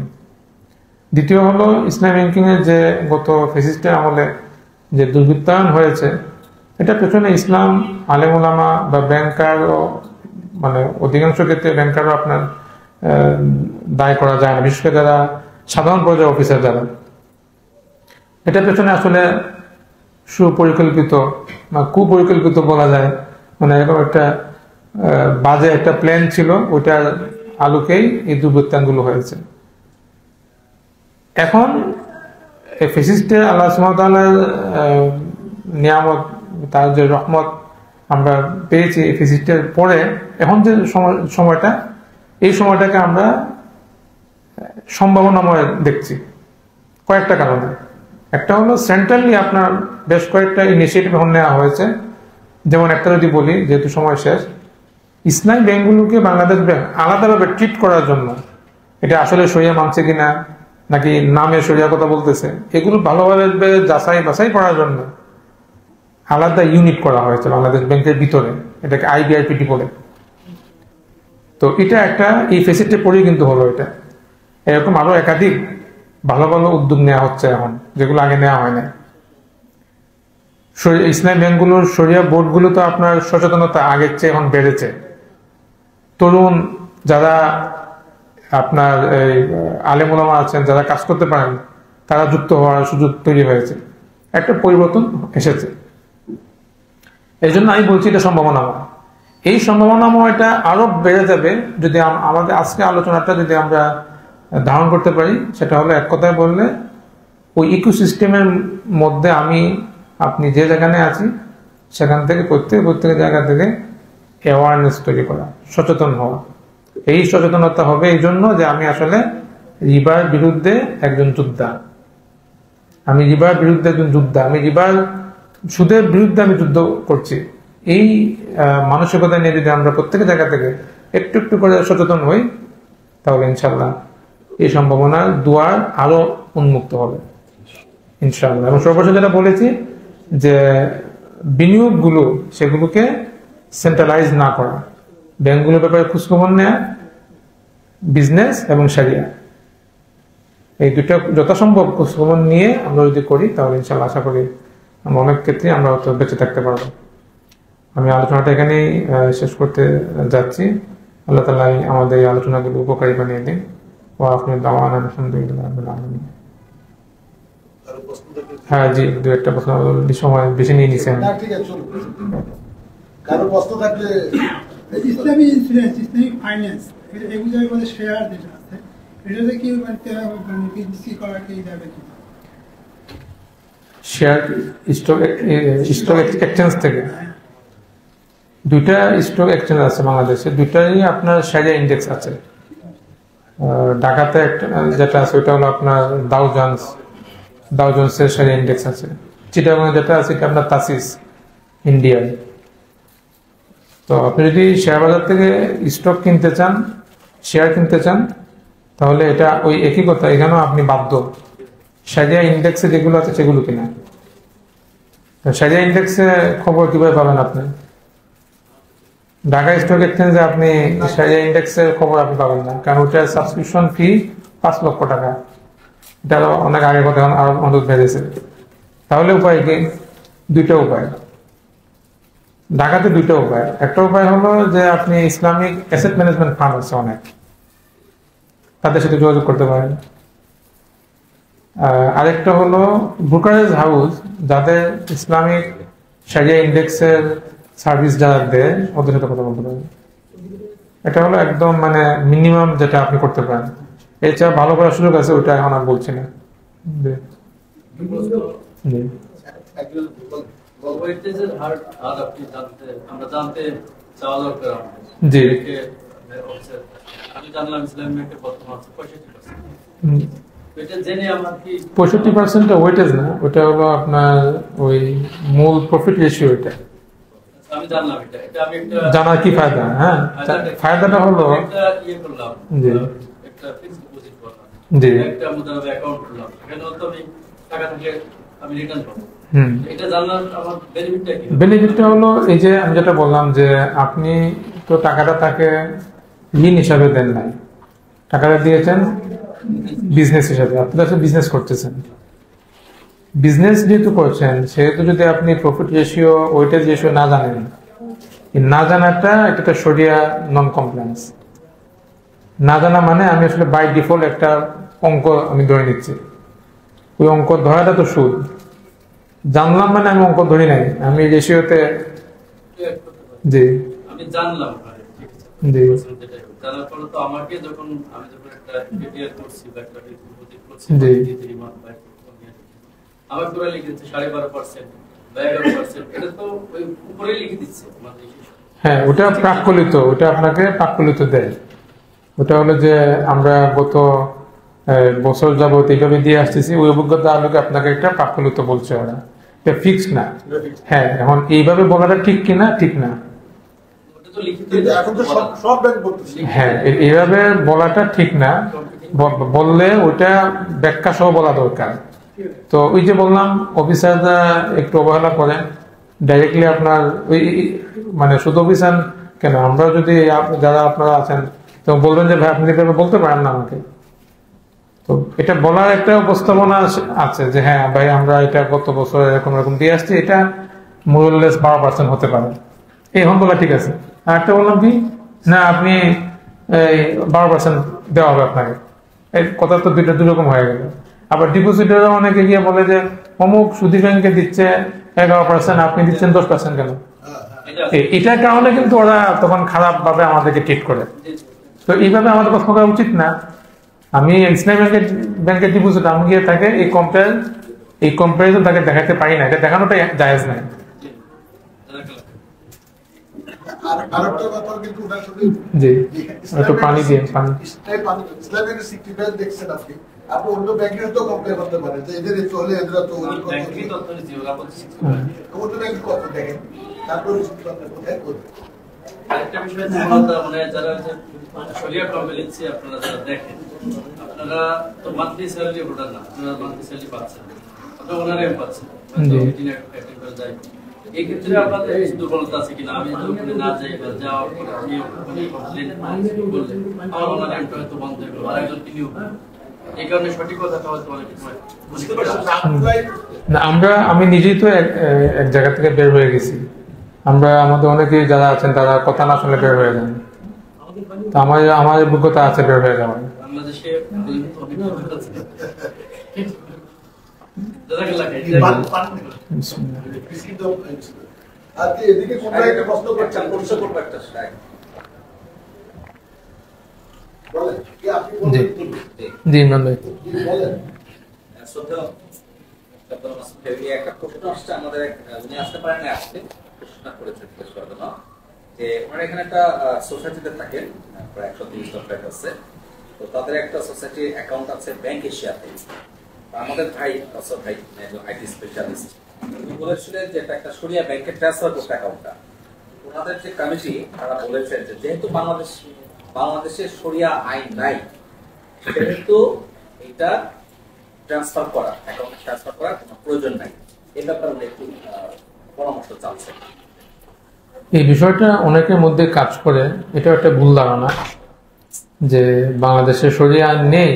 দ্বিতীয় হলো ইসলামী ব্যাংকিং এর যে গত ফ্যাসিস্টের আমলে যে দুর্বৃত্তায়ন হয়েছে, এটা পেছনে ইসলাম, আলেম ওলামা বা ব্যাংকারও, মানে অধিকাংশ ক্ষেত্রে ব্যাংকারও আপনার দায় করা যায় না, বিশেষ করে যারা সাধারণ পর্যায়ের অফিসার যারা। এটা পেছনে আসলে সুপরিকল্পিত বা কুপরিকল্পিত বলা যায়, মানে এরকম একটা বাজে একটা প্ল্যান ছিল, ওইটার আলোকেই এই দুর্বৃত্তায়নগুলো হয়েছে। এখন ফ্যাসিস্টের আল্লাহ সুবহানাহু ওয়া তাআলার নিয়ামত, তার যে রহমত আমরা পেয়েছি এই ফ্যাসিস্টের পরে, এখন যে সময়টা এই সময়টাকে আমরা সম্ভাবনাময় দেখছি কয়েকটা কারণে। একটা হলো সেন্ট্রালি আপনার বেশ কয়েকটা ইনিশিয়েটিভ এখন নেওয়া হয়েছে। যেমন একটা যদি বলি, যেহেতু সময় শেষ, ইসলামী ব্যাংকগুলোকে বাংলাদেশ ব্যাংক আলাদাভাবে ট্রিট করার জন্য, এটা আসলে শরিয়া মানছে কিনা নাকি নামে শরিয়া কথা বলতেছে, এগুলো ভালোভাবে যাচাই বাছাই করার জন্য আলাদা ইউনিট করা হয়েছে বাংলাদেশ ব্যাংকের ভিতরে, এটাকে IBRPT বলে। তো এটা একটা এই ফেসিলিটি পরেই কিন্তু হলো এটা। এরকম আরো একাধিক ভালো ভালো উদ্যোগ নেওয়া হচ্ছে এখন, যেগুলো আগে নেওয়া হয় না। ইসলামী ব্যাংকগুলোর শরিয়া বোর্ডগুলো তো আপনার সচেতনতা আগের চেয়ে এখন বেড়েছে। তরুণ যারা আপনার এই আলেম ওলামা আছেন, যারা কাজ করতে পারেন, তারা যুক্ত হওয়ার সুযোগ তৈরি হয়েছে, একটা পরিবর্তন এসেছে। এই জন্য আমি বলছি এটা সম্ভাবনাময়। এই সম্ভাবনাময়টা আরো বেড়ে যাবে যদি আমাদের আজকে আলোচনাটা যদি আমরা ধারণ করতে পারি। সেটা হলো এক কথায় বললে, ওই ইকোসিস্টেমের মধ্যে আপনি যে যেখানে আছি সেখান থেকে প্রত্যেক জায়গা থেকে অ্যাওয়ারনেস তৈরি করা, সচেতন হওয়া। এই সচেতনতা হবে এই জন্য যে আমি আসলে রিবার বিরুদ্ধে একজন যোদ্ধা, আমি রিবার বিরুদ্ধে একজন যোদ্ধা, আমি রিবার সুদের বিরুদ্ধে আমি যুদ্ধ করছি। এই মানসিকতা নিয়ে যদি আমরা প্রত্যেক জায়গা থেকে একটু একটু করে সচেতন হই, তাহলে ইনশাল্লাহ এই সম্ভাবনার দুয়ার আরো উন্মুক্ত হবে ইনশাল্লাহ। এবং সর্বশেষ যেটা বলেছি যে বিনিয়োগগুলো সেগুলোকে সেন্ট্রালাইজ না করা, ব্যাংকগুলোর ব্যাপারে খোঁজখবর নেয়া, বিজনেস এবং শরিয়া, এই দুটো যথাসম্ভব খোঁজখবর নিয়ে আমরা যদি করি, তাহলে ইনশাল্লাহ আশা করি আমরা অনেক ক্ষেত্রে আমরা হয়তো বেঁচে থাকতে পারবো। আমি আলোচনাটা এখানেই শেষ করতে যাচ্ছি। আল্লাহ তাআলা আমাদের এই আলোচনাগুলো উপকারী বানিয়ে দিন। ওয়া আখিরু দাওয়ানা আলহামদুলিল্লাহি রাব্বিল আলামিন। হ্যাঁ জি, দু একটা প্রশ্ন, সময় বেশি নিয়ে নিছেন। কারো প্রশ্ন থাকলে ইসলামী ইন্স্যুরেন্স, ইসলামিক ফাইন্যান্স, এগুলো বলে শেয়ার যেটা আছে, এটাতে কি বিসি করা কি যাবে কি? শেয়ার স্টক এক্সচেঞ্জ থেকে দুইটা স্টক এক্সচেঞ্জ আছে বাংলাদেশে, দুইটাই আপনার শেয়ার ইন্ডেক্স আছে। ঢাকাতে একটা যেটা আছে ওইটা হলো আপনার ডাউ জোন্সের শেয়ার ইন্ডেক্স আছে। চিটাগাং যেটা আছে এটা আপনার তাসিস ইন্ডিয়ান। তো আপনি যদি শেয়ার বাজার থেকে স্টক কিনতে চান, শেয়ার কিনতে চান, তাহলে এটা ওই একই কথা, এখানেও আপনি বাধ্য শেয়ার ইন্ডেক্সে যেগুলো আছে সেগুলো কিনা। শেয়ার ইন্ডেক্সে খবর কিভাবে পাবেন আপনি? ঢাকা স্টক এক্সচেঞ্জে আপনি শেয়ার ইন্ডেক্সের খবর আপনি পাবেন না, কারণ ওটার সাবস্ক্রিপশন ফি 5 লক্ষ টাকা। এটা অনেক আগে কথা, এখন আরো অনুরোধ বেড়েছে। তাহলে উপায় কি? দুইটা উপায় ঢাকাতে, দুইটা উপায়। একটা উপায় হলো যে আপনি ইসলামিক অ্যাসেট ম্যানেজমেন্ট ফান্ড আছে অনেক, তাদের সাথে যোগাযোগ করতে পারেন। আরেকটা হলো ব্রোকারেজ হাউস, যাদের ইসলামিক শেয়ার ইন্ডেক্সের সার্ভিস যারা দেয়, ওদের সাথে কথা বলতে পারেন। এটা হলো একদম মানে মিনিমাম যেটা আপনি করতে পারেন। এছাড়া ভালো করার সুযোগ আছে, ওটা এখন আর বলছি না। জি, আমি জানলাম ইসলাম ব্যাংকের বর্তমান 65%। 65% ওয়েটেজ না, ওটা হলো আপনার ওই মূল প্রফিট রেশিও। এটা আমি জানলাম, এটা আমি একটা জানার কি ফায়দা? হ্যাঁ, ফায়দাটা হলো একটা করলাম, জি একটা ফিক্সড ডিপোজিট করলাম, জি, একটা মুদ্রা অ্যাকাউন্ট করলাম, এখানে তো আমি টাকা থেকে আমি রিটার্ন পাবো। হুম, এটা জানলাম আমার বেনিফিটটা কি? বেনিফিটটা হলো এই যে আমি যেটা বললাম যে আপনি তো টাকাটা তাকে ঋণ হিসাবে দেন নাই, টাকাটা দিয়েছেন বিজনেস হিসাবে। আপনি তো বিজনেস করতেছেন, বিজনেস যেহেতু করছেন, সেহেতু যদি আপনি প্রফিট রেশিও, ওয়েটেজ রেশিও না জানেন, না জানাটা এটা শরিয়া নন কমপ্লায়েন্স। না জানা মানে আমি আসলে বাই ডিফল্ট একটা অঙ্ক আমি ধরে নিচ্ছি, ওই অঙ্ক ধরাটা তো সুদ। জানলাম মানে আমি অঙ্ক ধরি নাই, আমি রেশিওতে। জি, আমি জানলাম, জি, জানার পরে তো আমাকে যখন একটা ডিপিআর করছি বা একটা ডিপোজিট করছি, জি, আমার পুরো লিখেছে 12.5% বা 11%, এটা তো ওই উপরে লিখে দিচ্ছে আমাদের। হ্যাঁ, ওটা প্রাক্কলিত, ওটা আপনাকে প্রাক্কলিত দেয়। ওটা হলো যে আমরা গত বছর যাবত এইভাবে দিয়ে আসতেছি, ওই অভিজ্ঞতা আলোকে আপনাকে একটা প্রাপ্যলিত বলছে ওরা, এটা ফিক্স না। হ্যাঁ, এখন এইভাবে বলাটা ঠিক কিনা ঠিক না। ওটা তো লিখিত কিন্তু এখন তো সব ব্যাংক বলতেছে। হ্যাঁ, এইভাবে বলাটা ঠিক না, বললে ওইটা ব্যাখ্যা সহ বলা দরকার। তো ওই যে বললাম অফিসাররা একটু অবহেলা করে, ডাইরেক্টলি আপনার ওই মানে শুধু অফিসার কেন, আমরা যদি যারা আপনারা আছেন তো বলবেন যে ভাই আপনি এভাবে বলতে পারেন না আমাকে। তো এটা বলার একটা উপস্থাপনা আছে যে হ্যাঁ ভাই আমরা এটা গত বছর এরকম এরকম দিয়ে আসছি, এটা মোরলেস 12% হতে পারে, এখন বলা ঠিক আছে। আর একটা বললাম কি না আপনি 12% দেওয়া হবে আপনাকে, এই কথা তো দুই রকম হয়ে গেল। আবার ডিপোজিটেরও অনেকে গিয়ে বলে যে অমুক সুদী ব্যাংকে দিচ্ছে 11%, আপনি দিচ্ছেন 10% কেন? এটার কারণে কিন্তু ওরা তখন খারাপ ভাবে আমাদেরকে ট্রিট করে। তো এইভাবে আমাদের প্রশ্ন করা উচিত না। আমি ইসলামী ব্যাংকের ডিপোজিট আমি গিয়ে থাকে এই কম্পারিজন তাকে দেখাতে পারি না, এটা দেখানোটা জায়েজ নাই। আরেকটা ব্যাপার কিন্তু ওনার সাথে জি, একটু পানি দিয়ে পানি। ইসলামের সিকিউরিটি দেখছেন আপনি, আপনি অন্য ব্যাংকের তো কমপ্লেন করতে পারেন যে এদের চলে এদের তো ওদের কত ব্যাংকেরই তথ্য দিচ্ছি, ওরা বলছে অন্য ব্যাংক কত দেখেন, তারপর কোথায় করবেন। আরেকটা বিষয় হচ্ছে মানে যারা শরিয়া কমপ্লেন্সি আপনারা যারা দেখেন, আপনারা তো মান্থলি স্যালারি হোল্ডার না, আপনারা মান্থলি স্যালারি পাচ্ছেন, আপনারা ওনারাই পাচ্ছেন, অ্যাটেন্ড করে যায়। এই ক্ষেত্রে আপনাদের দুর্বলতা আছে কিনা? আমি যদি ওখানে না যাই বা যাওয়ার পরে আমি ওখানে কমপ্লেন করলে আমার ওনার অ্যাকাউন্ট হয়তো বন্ধ হয়ে গেল, আরেকজনকে নিয়োগ করবো। এই কারণে সঠিক কথাটা হয়তো অনেক সময় বুঝতে পারছি না, আমি নিজেই তো এক জায়গা থেকে বের হয়ে গেছি। আমাদের অনেকে যারা আছেন তারা কথা না শুনলে বের হয়ে যান। তো আমার অভিজ্ঞতা আছে বের হয়ে যাওয়ার। বাংলাদেশে আর এদিকে কোনটা একটা প্রশ্ন করছেন, পরিষ্কার করবো একটা বলেন কি আপনি বলেন। জি ইমরান ভাই বলেন। একটা প্রশ্ন আসছে আমাদের, উনি আসতে পারেন না, আসতে প্রশ্ন করেছেন যে ওনারা এখানে একটা সোসাইটিতে থাকেন, প্রায় 130 জন ফ্ল্যাট আছে, তো তাদের একটা সোসাইটি অ্যাকাউন্ট আছে ব্যাংক এশিয়াতে। আমাদের ভাই আইটি স্পেশালিস্ট উনি বলেছিলেন যে এটা একটা শরিয়া ব্যাংকে ট্রান্সফার করতে অ্যাকাউন্টটা। ওনাদের যে কমিটি তারা বলেছেন যে যেহেতু বাংলাদেশে শরিয়া আইন নাই, সেহেতু এটা ট্রান্সফার করা, অ্যাকাউন্ট ট্রান্সফার করার কোনো প্রয়োজন নাই। এই ব্যাপারে উনি একটু পরামর্শ চাচ্ছেন। এই বিষয়টা অনেকের মধ্যে কাজ করে, এটা একটা ভুল ধারণা যে বাংলাদেশে শরিয়া আইন নেই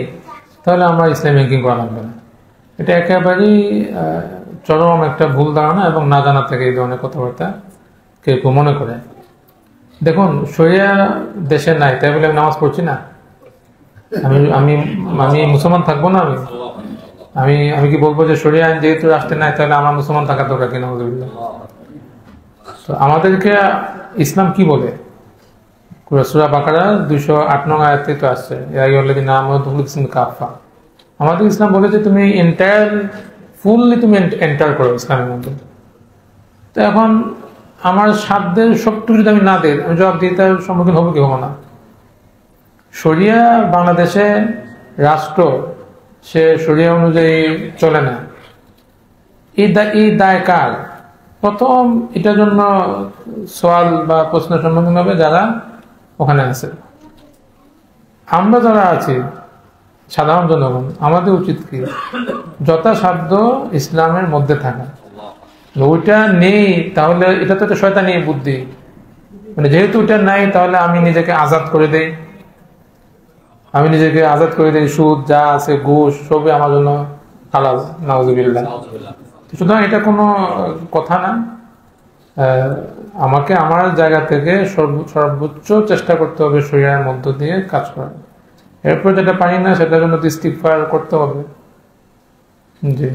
তাহলে আমরা ইসলামী ব্যাংকিং করা লাগবে না। এটা একেবারেই চরম একটা ভুল ধারণা এবং না জানা থেকে এই ধরনের কথাবার্তা কেউ কেউ মনে করে। দেখুন, শরিয়া দেশে নাই তাই বলে আমি নামাজ পড়ছি না, আমি মুসলমান থাকবো না? আমি কি বলবো যে শরিয়া আইন যেহেতু রাষ্ট্রে নাই তাহলে আমার মুসলমান থাকার দরকার কিনা? তো আমাদেরকে ইসলাম কি বলে? সূরা বাকারা 208 নং আয়াতে তো আসছে, আমাদের ইসলাম বলেছে তুমি ফুললি তুমি এন্টার করো ইসলামের মধ্যে। তো এখন আমার সাধ্যের সবটুকু যদি আমি না দিই, আমি জবাব দিই, তার সম্মুখীন হবো কি হবো না? শরিয়া বাংলাদেশে রাষ্ট্র সে শরিয়া অনুযায়ী চলে না, এই দায় কার? প্রথম এটার জন্য সওয়াল বা প্রশ্নের সম্মুখীন হবে যারা ওখানে আছে। আমরা যারা আছি সাধারণ জনগণ, আমাদের উচিত কি যথাসাধ্য ইসলামের মধ্যে থাকা। ওইটা নেই তাহলে এটা তো একটা শয়তানি বুদ্ধি, মানে যেহেতু ওইটা নাই তাহলে আমি নিজেকে আজাদ করে দেই, সুদ যা আছে ঘুষ সবই আমার জন্য হালাল, নাউজুবিল্লাহ। সুতরাং এটা কোনো কথা না। আমাকে আমার জায়গা থেকে সর্বোচ্চ চেষ্টা করতে হবে শরিয়ার মধ্য দিয়ে কাজ করার। এরপর যেটা পারি না সেটার জন্য ইস্তিগফার করতে হবে। জি,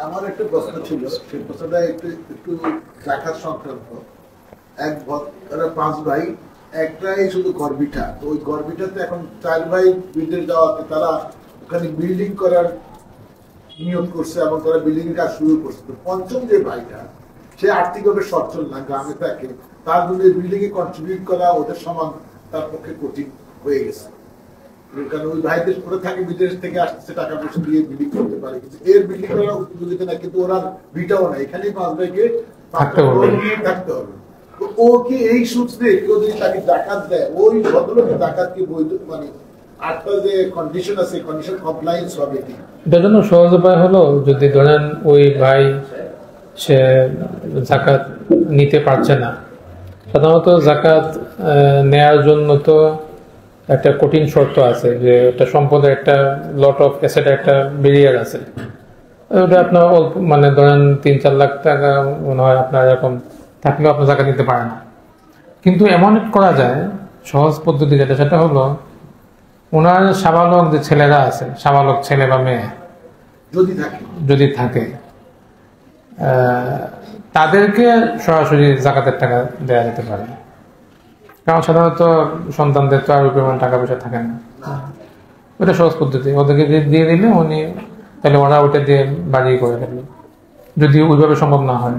আমার একটা প্রশ্ন ছিল, সেই প্রশ্নটা একটু দেখার সংক্রান্ত। তারা 5 ভাই, একটাই শুধু গর্বিটা, তো ওই গর্বিটাতে এখন 4 ভাই বিদেশ যাওয়াতে তারা ওখানে বিল্ডিং করার নিয়োগ করছে এবং তারা বিল্ডিং এর কাজ শুরু করছে। তো পঞ্চম যে ভাইটা, সে আর্থিকভাবে সচ্ছল না, গ্রামে থাকে, তার যদি বিল্ডিং এ কন্ট্রিবিউট করা ওদের সমান তার পক্ষে কঠিন। হয়ে গেছে। কারণ ওই ভাইদের করে থাকে বিদেশ থেকে আসছে টাকা পয়সা দিয়ে বিল্ডিং করতে পারে, কিন্তু এর বিল্ডিং করার উপযোগিতা না, কিন্তু ওরা ভিটাও না, এখানেই 5 ভাইকে থাকতে হবে। তো ও কি এই সূত্রে কেউ যদি তাকে ডাকাত দেয়, ওই ভদ্রলোক ডাকাত কি বৈধ, মানে আটটা যে কন্ডিশন আছে কন্ডিশন কমপ্লায়েন্স হবে কি? এটার জন্য সহজ উপায় হলো, যদি ধরেন ওই ভাই সে জাকাত নিতে পারছে না, সাধারণত জাকাত নেয়ার জন্য তো একটা কঠিন শর্ত আছে, যে একটা সম্পদের একটা লট অফ অ্যাসেট একটা ব্যারিয়ার আছে। ওটা আপনার অল্প, মানে ধরেন 3-4 লাখ টাকা মনে হয় আপনার এরকম থাকলেও আপনার জাকাত নিতে পারে না। কিন্তু এমন করা যায় সহজ পদ্ধতি যেটা, সেটা হলো ওনার সাবালক যে ছেলেরা আছে, সাবালক ছেলে বা মেয়ে যদি থাকে তাদেরকে সরাসরি জাকাতের টাকা দেওয়া যেতে পারে। কারণ সাধারণত সন্তানদের তো আর ওই পরিমাণ টাকা পয়সা থাকে না, ওটা সহজ পদ্ধতি। ওদেরকে দিয়ে দিলে উনি, তাহলে ওরা ওটা দিয়ে বাড়িয়ে করে দেবে, যদি ওইভাবে সম্ভব না হয়।